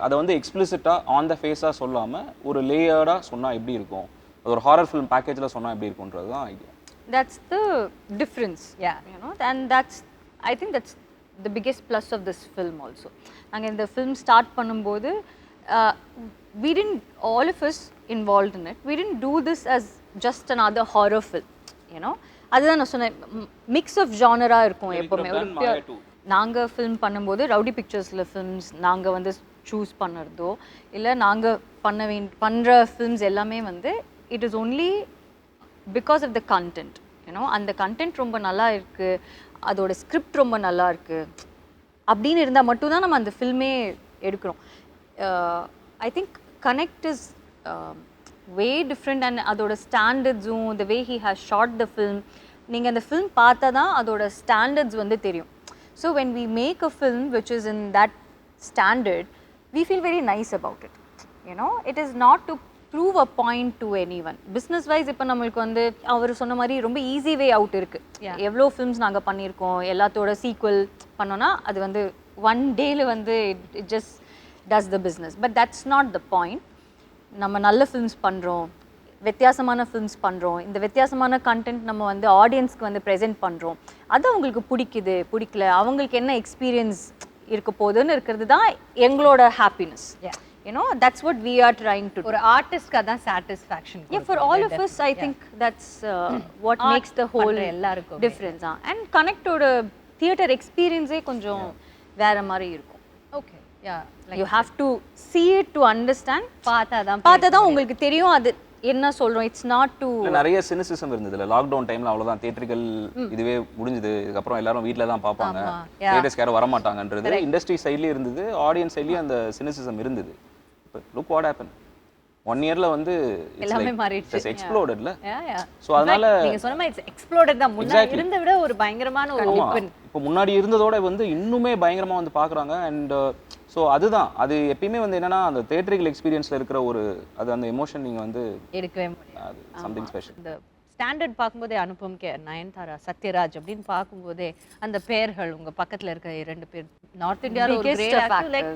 அதை வந்து எக்ஸ்பிளிசிட்டாக ஆன் த ஃபேஸாக சொல்லாமல் ஒரு லேயர்டாக சொன்னால் எப்படி இருக்கும், ஒரு ஹாரர் ஃபிலிம் பேக்கேஜில் சொன்னால் எப்படி இருக்குன்றது தான் idea. That's the difference, you know, and I think that's the biggest plus of this film also. நாங்கள் இந்த film start பண்ணும்போது we didn't, all of us involved in it, we didn't do this as just another horror film, you know. அதுதான் நான் சொன்னேன், mix of ஜானரா இருக்கும் எப்போவுமே. நாங்கள் film பண்ணும்போது ரவுடி பிக்சர்ஸில் ஃபில்ம்ஸ் நாங்கள் வந்து சூஸ் பண்ணுறதோ இல்லை நாங்கள் பண்ணுற ஃபில்ம்ஸ் எல்லாமே வந்து it is only because of the content, you know. அந்த content ரொம்ப நல்லா இருக்கு, அதோட ஸ்கிரிப்ட் ரொம்ப நல்லா இருக்கு அப்படின்னு இருந்தால் மட்டும்தான் நம்ம அந்த ஃபில்மே எடுக்கிறோம். I think connect is way different and அதோட ஸ்டாண்டர்ட்ஸும் the way he has shot the film, நீங்கள் அந்த ஃபில்ம் பார்த்தா தான் அதோட ஸ்டாண்டர்ட்ஸ் வந்து தெரியும். So when we make a film which is in that standard, we feel very nice about it, you know. It is not to prove a point to anyone. Business wise இப்போ நம்மளுக்கு வந்து அவர் சொன்ன மாதிரி ரொம்ப easy way out இருக்கு. எவ்வளோ films நாங்கள் பண்ணியிருக்கோம், எல்லாத்தோட சீக்வல் பண்ணோன்னா அது வந்து ஒன் டேல வந்து it just does the business. But that's not the point. நம்ம நல்ல ஃபிலிம்ஸ் பண்ணுறோம், வித்தியாசமான ஃபிலிம்ஸ் பண்ணுறோம், இந்த வித்தியாசமான கண்டென்ட் நம்ம வந்து ஆடியன்ஸ்க்கு வந்து ப்ரெசென்ட் பண்ணுறோம், அது அவங்களுக்கு பிடிக்கல, அவங்களுக்கு என்ன எக்ஸ்பீரியன்ஸ் இருக்க போகுதுன்னு இருக்கிறது தான் எங்களோட happiness. You know, that's what we are trying to do. ஒரு ஆர்டிஸ்ட்க்கு அதான் satisfaction. Yeah, for all of us, I think that's what makes the whole difference. And connect to the theater experience கொஞ்சம் வேற மாதிரி இருக்கும். Okay, yeah. You have to see it to understand. பார்த்தா தான் உங்களுக்கு தெரியும் அது என்ன சொல்றோம். It's not to நிறைய சினிசிசம் இருந்ததுல லாக்டவுன் டைம்ல. அவ்வளவுதான், தியேட்டர்கள் இதுவே முடிஞ்சது, இதுக்கப்புறம் எல்லாரும் வீட்ல தான் பார்ப்பாங்க, தியேட்டர்ஸ்க்கு யாரும் வர மாட்டாங்கன்றது இண்டஸ்ட்ரி சைட்லயே இருந்தது, ஆடியன்ஸ் சைட்லயே அந்த சினிசிசம் இருந்தது. Look what happened. 1 yearல வந்து எல்லாமே மாறிடுச்சு. It's explodedல. Yeah. So அதனால நீங்க சொன்ன மாதிரி it's exploded தான். முன்னாடி இருந்த விட ஒரு பயங்கரமான ஒரு ஓபன். இப்போ முன்னாடி இருந்ததோட வந்து இன்னுமே பயங்கரமா வந்து பார்க்கறாங்க. அண்ட் ஸோ அதுதான், அது எப்பயுமே வந்து என்னன்னா அந்த தியேட்டரிக்கல் எக்ஸ்பீரியன்ஸ்ல இருக்கிற ஒரு அது அந்த எமோஷன் நீங்க வந்து எடுக்கவே முடியாது. Something special. இந்த ஸ்டாண்டர்ட் பார்க்கும்போதே அனுபம் கேர், நயன்தாரா, சத்யராஜ் அப்படின்னு பார்க்கும்போதே அந்த பேர்கள் உங்க பக்கத்துல இருக்க 2 பேர் நார்த் இந்தியால ஒரு கிரேட் ஆக்டர், லைக்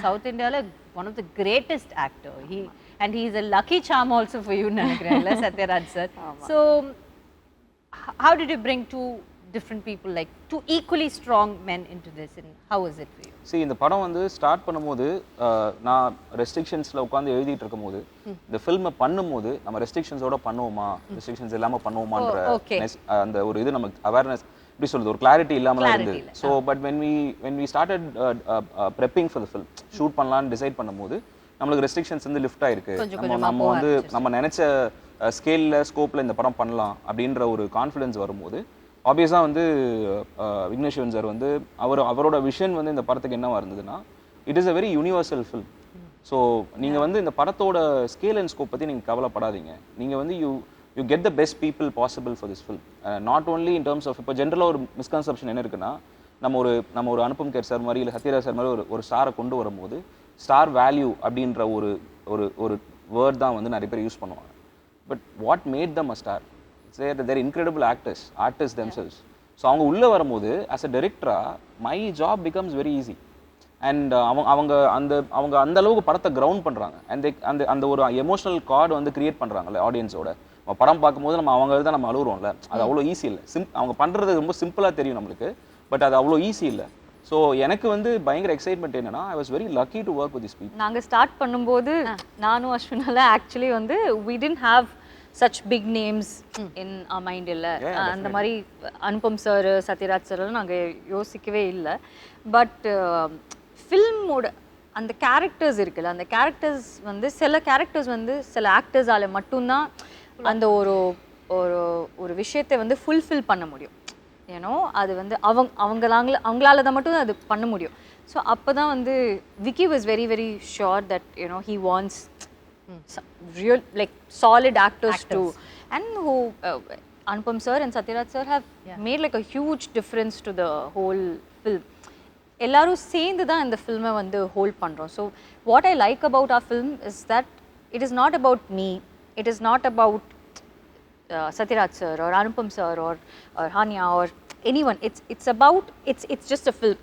சவுத் இந்தியால one of the greatest actor. And he is a lucky charm also for you, நினைக்கிறேன்ல Sathyaraj sir. So how did you bring two different people, like two equally strong men into this, and how was it for you? See, இந்த படம் வந்து start பண்ணும்போது நான் ரெஸ்ட்ரிக்ஷன்ஸ்ல உட்கார்ந்து எழுதிட்டு இருக்கும்போது இந்த ஃபில்மை பண்ணும்போது நம்ம ரெஸ்ட்ரிக்ஷன்ஸோட பண்ணுவோமா, ரெஸ்ட்ரிக்ஷன்ஸ் இல்லாம பண்ணுவோமான்ற அந்த ஒரு இது நமக்கு அவேர்னஸ் எப்படி சொல்றது, ஒரு கிளாரிட்டி இல்லாமலாம் இருந்தது. So but when we started prepping for the film, shoot பண்ணலாம்னு டிசைட் பண்ணும்போது நம்மளுக்கு ரெஸ்ட்ரிக்ஷன்ஸ் வந்து லிஃப்ட் ஆயிருக்கு. நம்ம வந்து நம்ம நினைச்ச ஸ்கேல்ல ஸ்கோப்ல இந்த படம் பண்ணலாம் அப்படின்ற ஒரு கான்ஃபிடன்ஸ் வரும்போது ஆப்வியஸாக வந்து விக்னேஸ்வரன் சார் வந்து அவரோட விஷன் வந்து இந்த படத்துக்கு என்னவா இருந்ததுன்னா, it is a very universal film. So நீங்கள் வந்து இந்த படத்தோட ஸ்கேல் அண்ட் ஸ்கோப் பற்றி நீங்கள் கவலைப்படாதீங்க. நீங்கள் வந்து you get the best people possible for this film. Not only in terms of இப்போ ஜென்ரலாக ஒரு மிஸ்கன்செப்ஷன் என்ன இருக்குன்னா, நம்ம ஒரு அனுபம் கேர் சார் மாதிரி இல்லை சத்யராஜ் சார் மாதிரி ஒரு ஸ்டாரை கொண்டு வரும்போது ஸ்டார் வேல்யூ அப்படின்ற ஒரு வேர்ட் தான் வந்து நிறைய பேர் யூஸ் பண்ணுவாங்க. But what made them a star, they're incredible artists themselves. So அவங்க உள்ளே வரும்போது as a director my job becomes very easy. And அவங்க அந்த அளவுக்கு படத்தை கிரவுண்ட் பண்ணுறாங்க. அந்த ஒரு எமோஷனல் கார்டு வந்து கிரியேட் பண்ணுறாங்கல்ல ஆடியன்ஸோட. நம்ம படம் பார்க்கும்போது அவங்க தான் நம்ம அழுகுறோம்ல, அது அவ்வளோ ஈஸி இல்லை. அவங்க பண்ணுறது ரொம்ப சிம்பிளாக தெரியும் நம்மளுக்கு, பட் அது அவ்வளோ ஈஸி இல்லை. ஸோ எனக்கு வந்து பயங்கர எக்ஸைட்மெண்ட் என்னன்னா, I was very lucky to work with this people. நாங்கள் ஸ்டார்ட் பண்ணும்போது நானும் அஸ்வினால ஆக்சுவலி வந்து we didn't have such big names in our mind இல்லை. அந்த மாதிரி அனுபம் சார், சத்யராஜ் சார் நாங்கள் யோசிக்கவே இல்லை. பட் ஃபில்மோட அந்த கேரக்டர்ஸ் இருக்குல்ல, அந்த கேரக்டர்ஸ் வந்து சில கேரக்டர்ஸ் வந்து சில ஆக்டர்ஸால மட்டும்தான் அந்த ஒரு ஒரு ஒரு விஷயத்தை வந்து ஃபுல்ஃபில் பண்ண முடியும். ஏன்னோ அது வந்து அவங்களால தான் மட்டும் அது பண்ண முடியும். ஸோ அப்போ தான் வந்து Vicky was very very sure that you know he wants real like solid actors too, and who Anupam sir and Sathyaraj sir have made like a huge difference to the whole film. எல்லாரும் சேர்ந்து தான் இந்த ஃபில்மை வந்து hold பண்ணுறோம். So what I like about our film is that it is not about me, it is not about Sathyaraj sir or Anupam sir or Hania or anyone. It's about it's just a film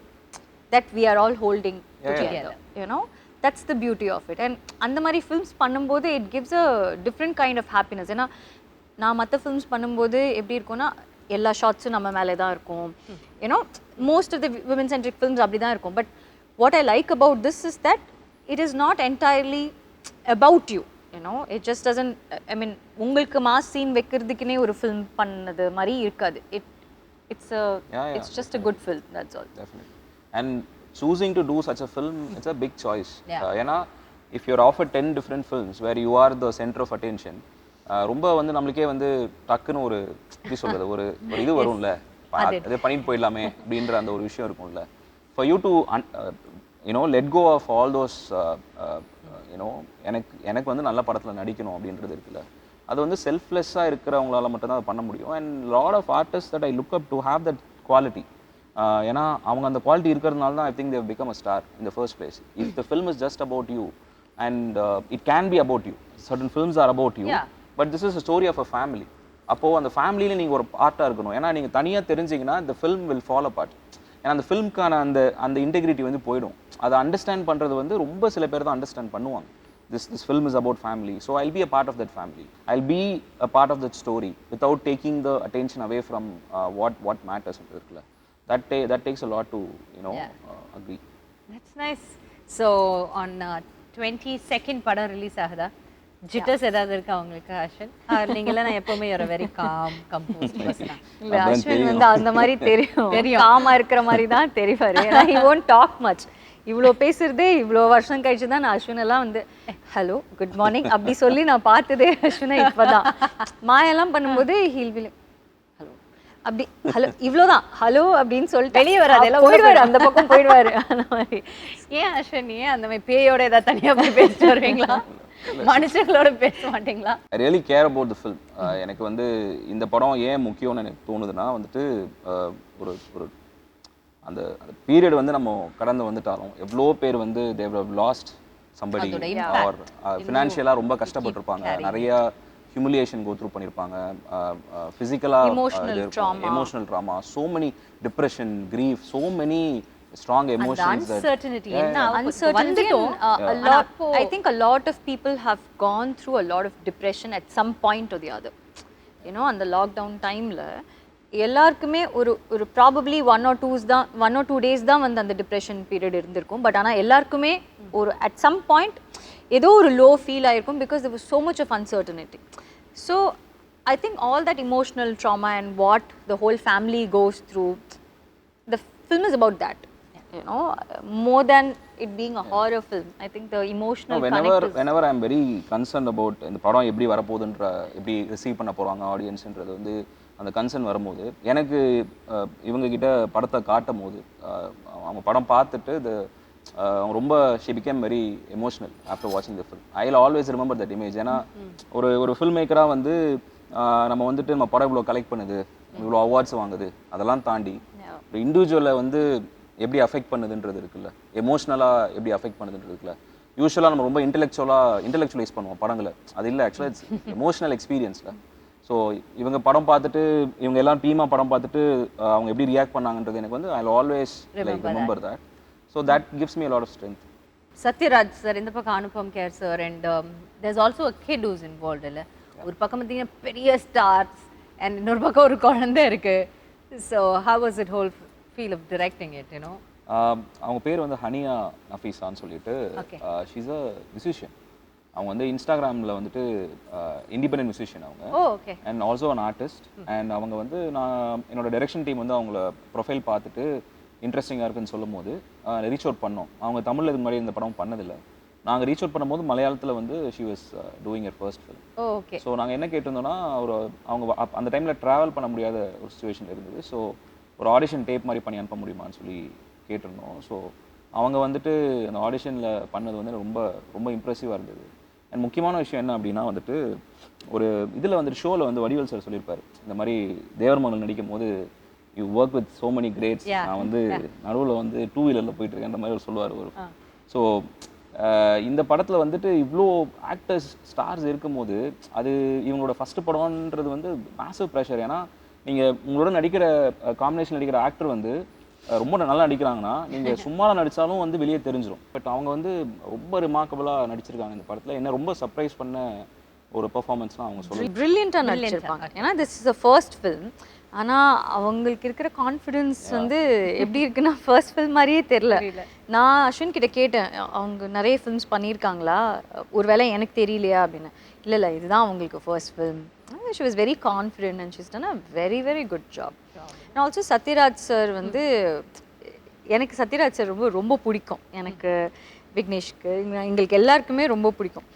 that we are all holding together, you know. That's the beauty of it. And அந்த மாதிரி films பண்ணும்போது it gives a different kind of happiness. ஏன்னா நான் மற்ற films பண்ணும்போது எப்படி இருக்கும்னா எல்லா ஷார்ட்ஸும் நம்ம மேலே தான் இருக்கும். You know most of the women centric films அப்படி தான் இருக்கும். But what I like about this is that it is not entirely about you. You know it just doesn't, I mean உங்களுக்கு மாஸ் சீன் வைக்கிறதுக்குனே ஒரு ஃபில்ம் பண்ணது மாதிரி இருக்காது. It's just a good film, that's all. Definitely. And choosing to do such a film, it's a big choice. ஏன்னா if you're offered 10 different films where you are the center of attention, ரொம்ப வந்து நம்மளுக்கே வந்து டக்குன்னு ஒரு எப்படி சொல்றது ஒரு இது வரும்ல, அதை பண்ணிட்டு போயிடலாமே அப்படின்ற அந்த ஒரு விஷயம் இருக்கும்ல. For you to let go of all those எனக்கு வந்து நல்ல படத்தில் நடிக்கணும் அப்படின்றது இருக்குல்ல, அது வந்து செல்ஃப்லெஸ்ஸாக இருக்கிறவங்களால மட்டும்தான் அதை பண்ண முடியும். And lot of artist that I look up to have that quality. ஏன்னா அவங்க அந்த குவாலிட்டி இருக்கிறதுனால தான் I think they become a star in the first place. If the film is just about you and it can be about you, certain films are about you, but this is a story of a family. அப்போது அந்த ஃபேமிலியில் நீங்கள் ஒரு பார்ட்டாக இருக்கணும். ஏன்னா நீங்கள் தனியாக தெரிஞ்சிங்கன்னா the film will fall apart. ஏன்னா அந்த ஃபில்ம்க்கான அந்த இன்டெகிரிட்டி வந்து போயிடும். அதை அண்டர்ஸ்டாண்ட் பண்ணுறது வந்து ரொம்ப சில பேர் தான் அண்டர்ஸ்டாண்ட் பண்ணுவாங்க. This film is about family, so I'll be a part of that family. I'll be a part of that story without taking the attention away from what matters. That takes a lot to agree. That's nice. So on 22nd படம் release ஆகுதா? ஜிட்டர்ஸ் ஏதாவது இருக்கா உங்களுக்கு அஸ்வின்? நீங்களாம் நான் எப்பவுமே ஒரு very com compost person. இல்ல அஸ்வின் வந்து அந்த மாதிரி தெரியும், காமா இருக்கிற மாதிரி தான் தெரிவாரு. ஏன்னா he won't talk much. இவ்வளோ பேசுறதே இவ்வளோ வருஷம் கழிச்சு தான் நான் அஸ்வின் எல்லாம் வந்து ஹலோ குட் மார்னிங் அப்படி சொல்லி நான் பார்த்ததே அஸ்வினை இப்போதான். மாயெல்லாம் பண்ணும்போது ஹீல் வில் ஹலோ அப்படி ஹலோ இவ்வளோதான் ஹலோ அப்படின்னு சொல்லிட்டு வெளியே வராது, எல்லாம் போயிடுவாரு, அந்த பக்கம் போயிடுவாரு. அந்த மாதிரி ஏன் அஸ்வின் அந்த மாதிரி பேயோட ஏதாவது தனியாக போய் பேசிட்டு வருவீங்களா, மனுஷங்களோட பேச மாட்டீங்களா? I really care about the film. எனக்கு வந்து இந்த படம் ஏன் முக்கியம்னு எனக்கு தோணுதுன்னா வந்துட்டு ஒரு அந்த பீரியட் வந்து நம்ம கடந்து வந்துட்டாலும் எவ்வளோ பேர் வந்து they have lost somebody or ஃபினான்ஷியலாக ரொம்ப கஷ்டப்பட்டிருப்பாங்க, நிறைய ஹியூமிலியேஷன் கோ த்ரூ பண்ணியிருப்பாங்க, ஃபிசிக்கலாக emotional drama, so many depression, grief, so many strong emotions. Uncertainty. Uncertainty. I think a lot of people have gone through a lot of depression at some point or the other. On the lockdown timeல எல்லாருக்குமே ஒரு probably 1 or 2 days தான் வந்து அந்த depression period இருந்திருக்கும். But ஆனால் எல்லாருக்குமே ஒரு at some point ஏதோ ஒரு லோ ஃபீல் ஆயிருக்கும் because there was so much of uncertainty. So I think all that emotional trauma and what the whole family goes through, the film is about that. More than it being a horror film, I think the emotional connect is... Whenever I'm very concerned about இந்த படம் எப்படி வரப்போகுதுன்ற, எப்படி receive பண்ண போகிறாங்க ஆடியன்ஸ்ன்றது வந்து அந்த concern வரும்போது எனக்கு இவங்ககிட்ட படத்தை காட்டும் போது அவங்க படம் பார்த்துட்டு அவங்க ரொம்ப she became very emotional after வாட்சிங் the film. I will always remember that image. ஏன்னா ஒரு ஃபில்ம் மேக்கராக வந்து நம்ம வந்துட்டு நம்ம படம் இவ்வளோ கலெக்ட் பண்ணுது, இவ்வளோ அவார்ட்ஸ் வாங்குது, அதெல்லாம் தாண்டி ஒரு இண்டிவிஜுவலை வந்து எப்படி அஃபெக்ட் பண்ணுதுன்றது இருக்குல்ல, எமோஷ்னலாக எப்படி அஃபெக்ட் பண்ணுதுன்றது இருக்குல்ல. யூஸ்வலாக நம்ம ரொம்ப இன்டெலெக்சுவலைஸ் பண்ணுவோம் படங்களை, அது இல்லை ஆக்சுவலாக இட்ஸ் எமோஷ்னல் எக்ஸ்பீரியன்ஸில். ஸோ இவங்க படம் பார்த்துட்டு இவங்க எல்லாம் டீமாக படம் பார்த்துட்டு அவங்க எப்படி ரியாக்ட் பண்ணாங்கன்றது எனக்கு வந்து ஐ will always remember that. So that gives me a lot of strength. Sathyaraj sir, இந்த பக்கம் Anupam care sir, and there's also a kid who's involved இல்லை. ஒரு பக்கம் பார்த்தீங்கன்னா பெரிய ஸ்டார்ஸ் அண்ட் இன்னொரு பக்கம் ஒரு குழந்தை இருக்கு. So how was it whole feel of directing it, அவங்க பேர் வந்து ஹனியா நஃபீஸான்னு சொல்லிட்டு, ஷீஸ் அ மியூசிஷியன். அவங்க வந்து இன்ஸ்டாகிராமில் வந்துட்டு இண்டிபெண்டன்ட் மியூசிஷியன் அவங்க, and also an artist. And அவங்க வந்து நான் என்னோட டைரக்ஷன் டீம் வந்து அவங்கள ப்ரொஃபைல் பார்த்துட்டு இன்ட்ரெஸ்டிங்காக இருக்குன்னு சொல்லும் போது ரீச் அவுட் பண்ணோம். அவங்க தமிழில் இதுக்கு முன்னாடி இந்த படம் பண்ணதில்லை. நாங்கள் ரீச் அவுட் பண்ணும்போது மலையாளத்தில் வந்து she was doing your first film. Okay. So நாங்கள் என்ன கேட்டிருந்தோம்னா அவங்க அந்த டைமில் ட்ராவல் பண்ண முடியாத ஒரு சுச்சுவேஷன் இருந்தது. ஸோ ஒரு ஆடிஷன் டேப் மாதிரி பண்ணி அனுப்ப முடியுமான்னு சொல்லி கேட்டிருந்தோம். ஸோ அவங்க வந்துட்டு அந்த ஆடிஷனில் பண்ணது வந்து ரொம்ப ரொம்ப இம்ப்ரெசிவாக இருந்தது. அண்ட் முக்கியமான விஷயம் என்ன அப்படின்னா வந்துட்டு ஒரு இதில் வந்துட்டு ஷோவில் வந்து வடிவேல் சார் சொல்லியிருப்பார், இந்த மாதிரி தேவர் மகள் நடிக்கும் போது you work with so many greats, நான் வந்து நடுவில் வந்து 2 வீலரில் போயிட்டு இருக்கேன் அந்த மாதிரி அவர் சொல்லுவார் ஒரு. ஸோ இந்த படத்தில் வந்துட்டு இவ்வளோ ஆக்டர்ஸ் ஸ்டார்ஸ் இருக்கும்போது அது இவங்களோட ஃபஸ்ட்டு படம்ன்றது வந்து மேசிவ் ப்ரெஷர். ஏன்னா நீங்கள் உங்களோட நடிக்கிற காம்பினேஷன் நடிக்கிற ஆக்டர் வந்து ரொம்ப நல்லா நடிக்கிறாங்கன்னா நீங்கள் சும்மா நடித்தாலும் வந்து வெளியே தெரிஞ்சிடும். பட் அவங்க வந்து ரொம்ப ரிமார்க்கபிளாக நடிச்சிருக்காங்க இந்த படத்தில். என்ன ரொம்ப சர்ப்ரைஸ் பண்ண ஒரு பெர்ஃபார்மன்ஸ்லாம் அவங்க சொல்லுவாங்க. பிரில்லியண்ட்டாக நடிச்சிருப்பாங்க. ஏன்னா this is the first film. ஆனால் அவங்களுக்கு இருக்கிற கான்ஃபிடென்ஸ் வந்து எப்படி இருக்குன்னா ஃபர்ஸ்ட் ஃபில்ம் மாதிரியே தெரில. நான் அஸ்வின் கிட்ட கேட்டேன், அவங்க நிறைய ஃபில்ம்ஸ் பண்ணியிருக்காங்களா, ஒரு வேளை எனக்கு தெரியலையா அப்படின்னு. இல்லை இதுதான் அவங்களுக்கு first film. She was very confident and she's done a very very good job. And also Sathyaraj sir வந்து எனக்கு சத்யராஜ் சார் ரொம்ப ரொம்ப பிடிக்கும். எனக்கு விக்னேஷ்க்கு எங்களுக்கு எல்லாருக்குமே ரொம்ப பிடிக்கும்.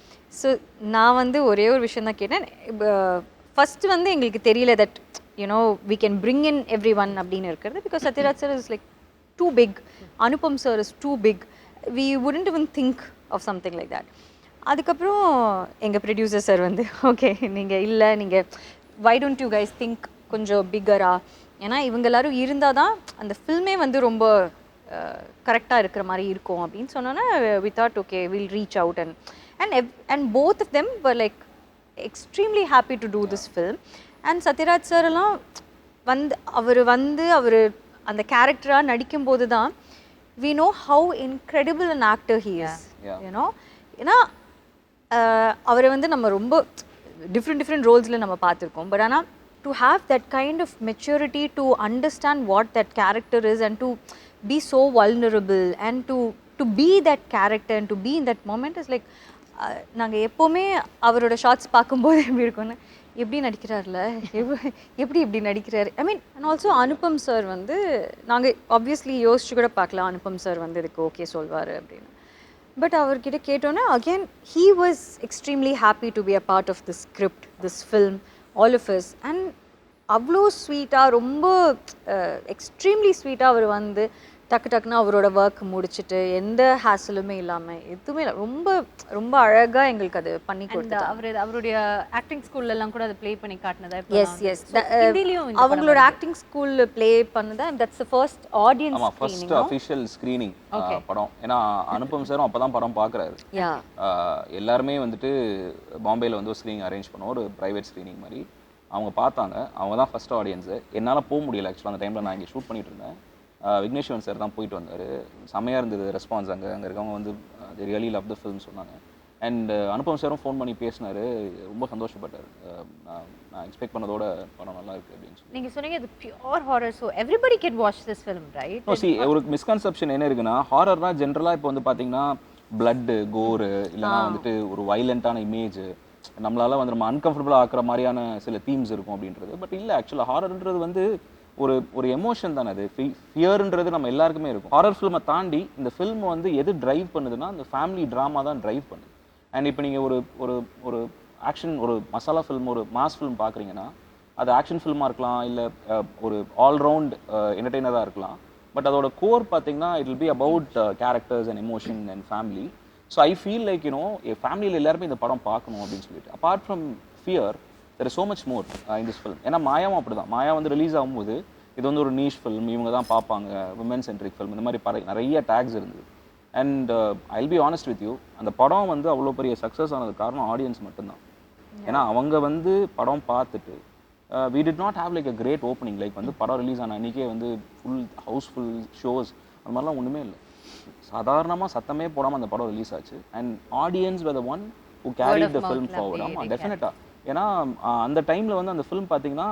ஸோ நான் வந்து ஒரே ஒரு விஷயம் தான் கேட்டேன். ஃபஸ்ட்டு வந்து எங்களுக்கு தெரியல that you know we can bring in every one அப்படின்னு இருக்கிறது. Because Sathyaraj sir is like too big, Anupam sir is too big, we wouldn't even think of something like that. அதுக்கப்புறம் எங்கள் ப்ரொடியூசர் சார் வந்து ஓகே நீங்கள் இல்லை நீங்கள் why don't you guys think கொஞ்சம் பிக்கரா, ஏன்னா இவங்க எல்லாரும் இருந்தால் தான் அந்த ஃபில்மே வந்து ரொம்ப கரெக்டாக இருக்கிற மாதிரி இருக்கும் அப்படின்னு சொன்னோன்னா we thought okay will reach out and both of them were like extremely happy to do this film. And Sathyaraj sir எல்லாம் வந்து அவர் அந்த கேரக்டராக நடிக்கும்போது தான் we know how incredible an actor he is. You know, ஏன்னா அவரை வந்து நம்ம ரொம்ப different ரோல்ஸில் நம்ம பார்த்துருக்கோம். பட் ஆனால் to have that kind of maturity to understand what that character is and to be so vulnerable and to be that character and to be in that moment is like நாங்கள் எப்போவுமே அவரோட shorts பார்க்கும்போது எப்படி இருக்கும்னு, எப்படி நடிக்கிறார்ல, எப்படி நடிக்கிறாரு. I mean and also Anupam sir வந்து நாங்கள் ஆப்வியஸ்லி யோசிச்சு கூட பார்க்கலாம் அனுபம் சார் வந்து இதுக்கு ஓகே சொல்வார் அப்படின்னு. பட் அவர்கிட்ட கேட்டோன்னே again he was extremely happy to be a part of this script, this film, all of us. And அவ்வளோ ஸ்வீட்டாக ரொம்ப எக்ஸ்ட்ரீம்லி ஸ்வீட்டாக அவர் வந்து டக்குன்னு அவரோட ஒர்க் முடிச்சுட்டு எந்த ஹேசலுமே இல்லாமல் எதுவுமே இல்லை, ரொம்ப ரொம்ப அழகாக எங்களுக்கு அது பண்ணி கொடுத்தாரு. அவருடைய ஆக்டிங் ஸ்கூல்லலாம் கூட அதை ப்ளே பண்ணி காட்டினதா? எஸ் அவங்களோட ஆக்டிங் ஸ்கூலில் ப்ளே பண்ணதா. That's the first audience screening, first official screening படம். ஏன்னா அனுபம் சாரும் அப்போ தான் படம் பார்க்குறாரு. எல்லாருமே வந்துட்டு பாம்பேயில் வந்து ஒரு ஸ்க்ரீனிங் அரேஞ்ச் பண்ணோம், ஒரு ப்ரைவேட் ஸ்க்ரீனிங் மாதிரி. அவங்க பார்த்தாங்க, அவங்க தான் ஃபர்ஸ்ட் ஆடியன்ஸு. என்னால் போக முடியல ஆக்சுவலாக, அந்த டைமில் நான் இங்கே ஷூட் பண்ணிட்டு இருந்தேன். விக்னேஷ்வன் சார் தான் போயிட்டு வந்தார். செம்மையாக இருந்தது ரெஸ்பான்ஸ். அங்கே இருக்கவங்க வந்து they really love the film சொன்னாங்க. அண்ட் அனுபம் சாரும் ஃபோன் பண்ணி பேசினார், ரொம்ப சந்தோஷப்பட்டார். நான் எக்ஸ்பெக்ட் பண்ணதோட படம் நல்லா இருக்குது அப்படின்னு சொல்லி. நீங்கள் சொன்னீங்க இது pure horror, so everybody can watch this film, right? C ஒரு மிஸ்கன்செப்ஷன் என்ன இருக்குன்னா, ஹாரர்னா ஜென்ரலாக இப்போ வந்து பார்த்தீங்கன்னா பிளட்டு, கோரு, இல்லைனா வந்துட்டு ஒரு வைலண்ட்டான இமேஜ், நம்மளால வந்து நம்ம அன்கம்ஃபர்டபுளாக ஆக்குற மாதிரியான சில தீம்ஸ் இருக்கும் அப்படின்றது. பட் இல்லை, ஆக்சுவலாக ஹாரர்ன்றது வந்து ஒரு எமோஷன் தானே. அது ஃபியர்ன்றது நம்ம எல்லாருக்குமே இருக்கும். ஹாரர் ஃபில்மை தாண்டி இந்த ஃபில்ம் வந்து எது ட்ரைவ் பண்ணுதுன்னா அந்த ஃபேமிலி ட்ராமா தான் ட்ரைவ் பண்ணுது. அண்ட் இப்போ நீங்கள் ஒரு ஆக்ஷன், ஒரு மசாலா ஃபில்ம், ஒரு மாஸ் ஃபில்ம் பார்க்குறீங்கன்னா அது ஆக்ஷன் ஃபில்மாக இருக்கலாம், இல்லை ஒரு ஆல்ரவுண்ட் என்டர்டெய்னராக இருக்கலாம். பட் அதோட கோர் பார்த்தீங்கன்னா it will be about characters and emotion and family. So I feel like ஃபேமிலியில் எல்லாருமே இந்த படம் பார்க்கணும் அப்படின்னு சொல்லிட்டு. Apart from fear there is so much more in this film. ஏன்னா மாயாவும் அப்படி தான். மாயா வந்து ரிலீஸ் ஆகும்போது இது வந்து ஒரு நீஷ் ஃபில்ம், இவங்க தான் பார்ப்பாங்க, விமன் சென்ட்ரிக் ஃபில்ம், இந்த மாதிரி நிறைய டேக்ஸ் இருந்தது. And I'll be honest with you, அந்த படம் வந்து அவ்வளோ பெரிய சக்ஸஸ் ஆனது காரணம் ஆடியன்ஸ் மட்டும்தான். ஏன்னா அவங்க வந்து படம் பார்த்துட்டு we did not have like a great opening, like வந்து படம் ரிலீஸ் ஆன அன்றைக்கே வந்து ஃபுல் ஹவுஸ்ஃபுல் ஷோஸ் அந்த மாதிரிலாம் ஒன்றுமே இல்லை. சாதாரணமாக சத்தமே போடாமல் அந்த படம் ரிலீஸ் ஆச்சு. And audience were the one who carried the film forward. ஆமாம், டெஃபினட்டாக. ஏன்னா அந்த டைமில் வந்து அந்த ஃபிலிம் பார்த்தீங்கன்னா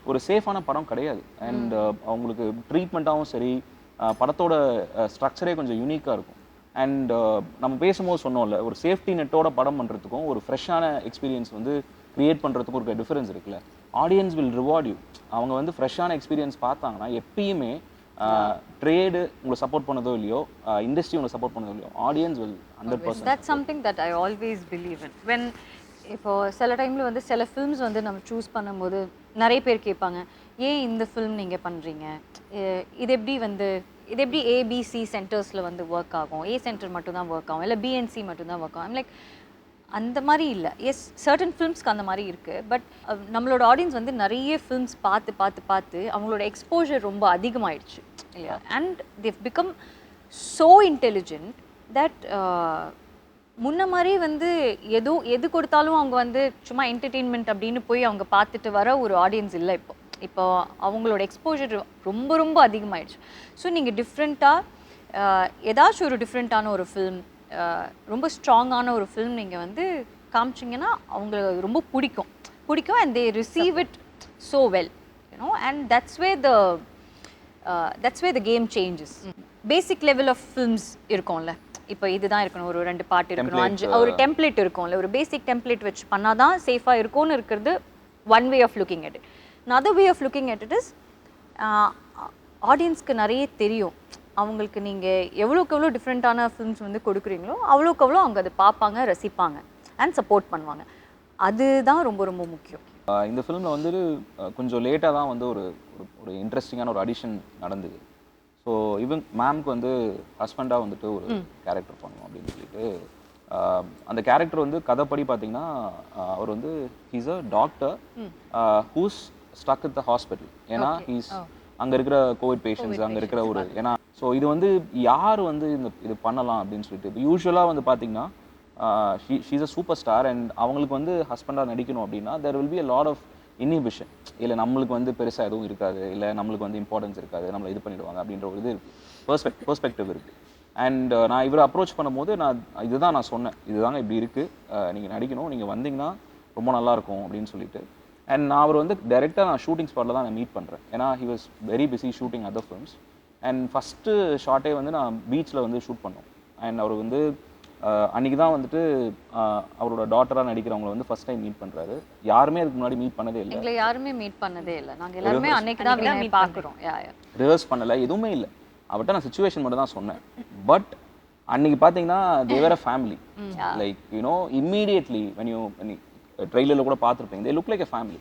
ஒரு சேஃபான படம் கிடையாது. அண்ட் அவங்களுக்கு ட்ரீட்மெண்ட்டாகவும் சரி, படத்தோட ஸ்ட்ரக்சரே கொஞ்சம் யூனிக்காக இருக்கும். அண்ட் நம்ம பேசும்போது சொன்னோம்ல, ஒரு சேஃப்டி நெட்டோட படம் பண்ணுறதுக்கும் ஒரு ஃப்ரெஷ்ஷான எக்ஸ்பீரியன்ஸ் வந்து க்ரியேட் பண்ணுறதுக்கும் ஒரு டிஃபரன்ஸ் இருக்குல்ல. Audience will reward you. அவங்க வந்து ஃப்ரெஷ்ஷான எக்ஸ்பீரியன்ஸ் பார்த்தாங்கன்னா எப்பயுமே ட்ரேடு உங்களை சப்போர்ட் பண்ணதோ இல்லையோ, இண்டஸ்ட்ரி உங்களை சப்போர்ட் பண்ணதோ இல்லையோ, audience will 100%. That's something that I always believe in. When இப்போ சில டைமில் வந்து சில ஃபில்ம்ஸ் வந்து நம்ம சூஸ் பண்ணும்போது நிறைய பேர் கேட்பாங்க, ஏன் இந்த ஃபில்ம் நீங்கள் பண்ணுறீங்க, இது எப்படி ஏபிசி சென்டர்ஸில் வந்து ஒர்க் ஆகும், ஏ சென்டர் மட்டும்தான் ஒர்க் ஆகும், இல்லை பிஎன்சி மட்டும்தான் ஒர்க் ஆகும். லைக் அந்த மாதிரி இல்லை. எஸ், சர்டன் ஃபில்ம்ஸ்க்கு அந்த மாதிரி இருக்குது. பட் நம்மளோட ஆடியன்ஸ் வந்து நிறைய ஃபில்ம்ஸ் பார்த்து அவங்களோட எக்ஸ்போஜர் ரொம்ப அதிகமாகிடுச்சு இல்லையா. And they become so intelligent that முன்ன மாதிரி வந்து எது கொடுத்தாலும் அவங்க வந்து சும்மா என்டர்டெயின்மெண்ட் அப்படின்னு போய் அவங்க பார்த்துட்டு வர ஒரு ஆடியன்ஸ் இல்லை. இப்போ அவங்களோட எக்ஸ்போஜர் ரொம்ப ரொம்ப அதிகமாகிடுச்சு. ஸோ நீங்கள் டிஃப்ரெண்ட்டாக ஏதாச்சும் ஒரு டிஃப்ரெண்ட்டான ஒரு ஃபில்ம், ரொம்ப ஸ்ட்ராங்கான ஒரு ஃபில்ம் நீங்கள் வந்து காமிச்சிங்கன்னா அவங்களுக்கு ரொம்ப பிடிக்கும் and they receive it so well, you know. And that's way the game changes. Basic level of films இருக்கும்ல, இப்போ இதுதான் இருக்கணும், ஒரு 2 பாட்டு இருக்கணும், 5 ஒரு டெம்ப்ளேட் இருக்கும்ல, ஒரு பேசிக் டெம்ப்ளேட் வச்சு பண்ணால் தான் சேஃபாக இருக்கும்னு இருக்கிறது one way of looking at it. another way of looking at it is ஆடியன்ஸ்க்கு நிறைய தெரியும். அவங்களுக்கு நீங்கள் எவ்வளோக்கு டிஃப்ரெண்ட்டான ஃபில்ம்ஸ் வந்து கொடுக்குறீங்களோ அவ்வளோக்கு அவங்க அதை பார்ப்பாங்க, ரசிப்பாங்க அண்ட் சப்போர்ட் பண்ணுவாங்க. அதுதான் ரொம்ப ரொம்ப முக்கியம். இந்த ஃபிலிமில் வந்து கொஞ்சம் லேட்டாக தான் வந்து ஒரு இன்ட்ரெஸ்டிங்கான ஒரு அடிஷன் நடந்தது. ஸோ மேம்க்கு வந்து ஹஸ்பண்டாக வந்துட்டு ஒரு கேரக்டர் பண்ணணும் அப்படின்னு சொல்லிட்டு, அந்த கேரக்டர் வந்து கதைப்படி பார்த்தீங்கன்னா அவர் வந்து he's a doctor who's stuck at the hospital. ஏன்னா ஹீஸ் அங்கே இருக்கிற கோவிட் பேஷண்ட்ஸ், அங்கே இருக்கிற ஒரு ஏன்னா ஸோ இது வந்து யார் வந்து இது பண்ணலாம் அப்படின்னு சொல்லிட்டு, இப்போ யூஸ்வலாக வந்து பார்த்தீங்கன்னா she's a super star and அவங்களுக்கு வந்து ஹஸ்பண்டாக நடிக்கணும் அப்படின்னா there will be a lot of inhibition. இல்லை நம்மளுக்கு வந்து பெருசாக எதுவும் இருக்காது, இல்லை நம்மளுக்கு வந்து இம்பார்ட்டன்ஸ் இருக்காது, நம்மளை இது பண்ணிடுவாங்க அப்படின்ற ஒரு இது இருக்குது, பெர்ஸ்பெக்டிவ் இருக்குது. அண்ட் நான் இவரை அப்ரோச் பண்ணும்போது இதுதான் நான் சொன்னேன், இதுதாங்க இப்படி இருக்குது, நீங்கள் நடிக்கணும், நீங்கள் வந்தீங்கன்னா ரொம்ப நல்லாயிருக்கும் அப்படின்னு சொல்லிட்டு. அண்ட் நான் அவர் வந்து டைரெக்டாக நான் ஷூட்டிங் ஸ்பாட்டில் தான் நான் மீட் பண்ணுறேன். ஏன்னா he was very busy shooting other films. And first ஷார்ட்டே வந்து நான் பீச்சில் வந்து ஷூட் பண்ணோம். அண்ட் அவர் வந்து அன்றைக்கி தான் வந்துட்டு அவரோட டாட்டராக நடிக்கிறவங்களை வந்து ஃபஸ்ட் டைம் மீட் பண்ணுறாரு. யாருமே அதுக்கு முன்னாடி மீட் பண்ணதே இல்லை. எங்களை யாருமே மீட் பண்ணதே இல்லை. நாங்கள் எல்லாருமே அன்னைக்கு தான் மீட் பார்க்குறோம். ரிவர்ஸ் பண்ணலை, எதுவுமே இல்லை. அவர்கிட்ட நான் சிச்சுவேஷன் மட்டும் தான் சொன்னேன். பட் அன்றைக்கி பார்த்தீங்கன்னா Thevar a family. Like you know immediately when you ட்ரெய்லரில் கூட பார்த்துருப்பீங்க, they look like a family.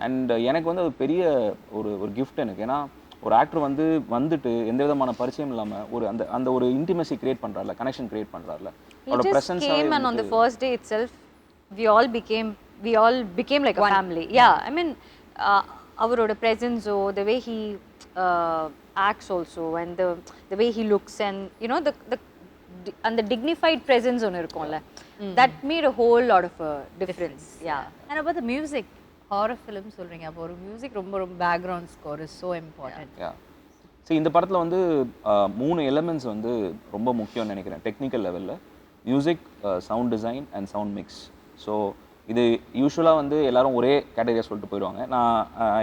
And எனக்கு வந்து அது பெரிய ஒரு கிஃப்ட் எனக்கு. ஏன்னா ஒரு ஆக்டர் வந்துட்டு எந்த விதமான பரிச்சயம் இல்லாமல் அந்த ஒரு இன்டிமசி கிரியேட் பண்ணுறாருல, கனெக்ஷன் கிரியேட் பண்ணுறாருல, அவரோட presence. And on the first day itself we all became like a family. Yeah, I mean அவரோட presence, the way he acts also, and the way he looks, and you know the dignified presence ஒன்று இருக்கும்ல, that made a whole lot of a difference. Yeah. And about the music, horror film சொல்றீங்க, அப்போ ஒரு music ரொம்ப background score is so important. சரி, இந்த படத்தில் வந்து 3 எலிமெண்ட்ஸ் வந்து ரொம்ப முக்கியம்னு நினைக்கிறேன் டெக்னிக்கல் லெவலில்: music, sound design and sound mix. So இது யூஸ்வலாக வந்து எல்லாரும் ஒரே கேட்டகரியாக சொல்லிட்டு போயிடுவாங்க.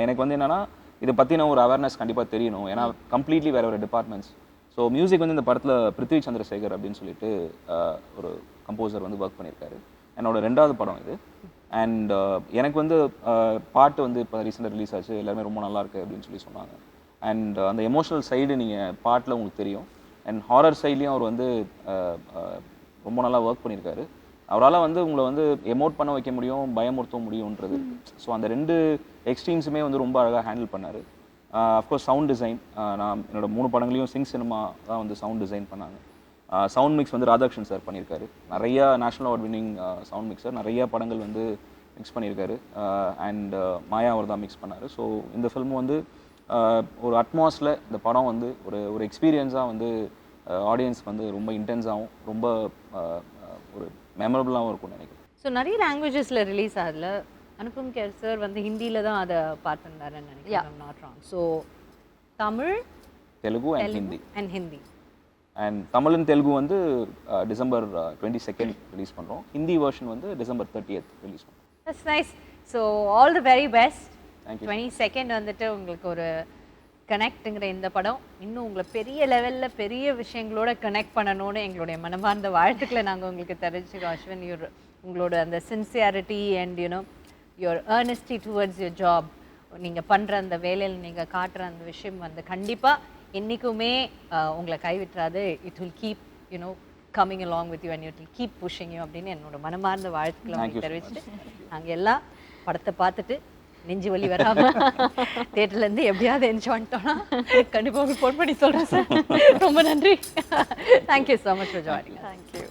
எனக்கு வந்து என்னென்னா இதை பற்றின ஒரு அவேர்னஸ் கண்டிப்பாக தெரியணும், ஏன்னா கம்ப்ளீட்லி வேறு டிபார்ட்மெண்ட்ஸ். ஸோ மியூசிக் வந்து இந்த படத்தில் பிருத்வி சந்திரசேகர் அப்படின்னு சொல்லிட்டு ஒரு கம்போசர் வந்து ஒர்க் பண்ணியிருக்காரு. என்னோட 2வது படம் இது. அண்ட் எனக்கு வந்து பாட்டு வந்து இப்போ ரீசெண்டாக ரிலீஸ் ஆச்சு, எல்லாருமே ரொம்ப நல்லா இருக்குது அப்படின்னு சொல்லி சொன்னாங்க. அண்ட் அந்த எமோஷனல் சைடு நீங்கள் பாட்டில் உங்களுக்கு தெரியும். அண்ட் ஹாரர் சைட்லேயும் அவர் வந்து ரொம்ப நல்லா ஒர்க் பண்ணியிருக்காரு. அவரால் வந்து உங்களை வந்து எமோட் பண்ண வைக்க முடியும், பயமுறுத்த முடியுன்றது. ஸோ அந்த 2 எக்ஸ்ட்ரீம்ஸுமே வந்து ரொம்ப அழகாக ஹேண்டில் பண்ணார். அஃப்கோர்ஸ் சவுண்ட் டிசைன், நான் என்னோட 3 படங்களையும் சிங் சினிமா தான் வந்து சவுண்ட் டிசைன் பண்ணாங்க. சவுண்ட் மிக்ஸ் வந்து ராதாகிருஷ்ணன் சார் பண்ணியிருக்காரு. நிறையா national award winning sound mixer, நிறையா படங்கள் வந்து மிக்ஸ் பண்ணியிருக்காரு. அண்ட் மாயா அவர் தான் மிக்ஸ் பண்ணார். ஸோ இந்த ஃபில்ம் வந்து ஒரு அட்மாஸில் இந்த படம் வந்து ஒரு எக்ஸ்பீரியன்ஸாக வந்து ஆடியன்ஸ் வந்து ரொம்ப இன்டென்ஸாகவும் ரொம்ப ஒரு மெமரபுளாகவும் இருக்கும்னு நினைக்கிறேன். ஸோ நிறைய லாங்குவேஜஸில் ரிலீஸ் ஆகல. அனுபம் கேர் சார் வந்து ஹிந்தியில் தான் அதை பார்த்துருந்தாருன்னு நினைக்கிறேன். I'm not wrong. So Tamil, Telugu and Hindi. And Tamil and Telugu வந்து டிசம்பர் 22 ரிலீஸ் பண்ணுறோம். ஹிந்தி வெர்ஷன் வந்து டிசம்பர் 30 ரிலீஸ் பண்ணுறோம். That's nice. So all the very best. Thank you. 22 வந்துட்டு உங்களுக்கு ஒரு கனெக்ட்டுங்கிற இந்த படம் இன்னும் உங்களை பெரிய லெவலில் பெரிய விஷயங்களோட கனெக்ட் பண்ணணும்னு எங்களுடைய மனமார்ந்த வாழ்த்துக்களை நாங்கள் உங்களுக்கு தெரிஞ்சுக்கிறோம். அஸ்வின், உங்களோட அந்த sincerity and your earnesty towards your job, நீங்கள் பண்ணுற அந்த வேலையில் நீங்கள் காட்டுற அந்த விஷயம் வந்து கண்டிப்பாக என்றைக்குமே உங்களை கைவிட்டுறாது. It will keep you know coming along with you and it will keep pushing you அப்படின்னு என்னோட மனமார்ந்த வாழ்த்துக்களை உங்களுக்கு தெரிவிச்சுட்டு நாங்கள் எல்லாம் படத்தை பார்த்துட்டு நெஞ்சு வலி வராம தேட்டர்லேருந்து எப்படியாவது என்ஜாய் பண்ணிட்டோம்னா கண்டிப்பாக உங்களுக்கு ஃபோன் பண்ணி சொல்கிறேன் சார். ரொம்ப நன்றி. Thank you so much for joining. Thank you.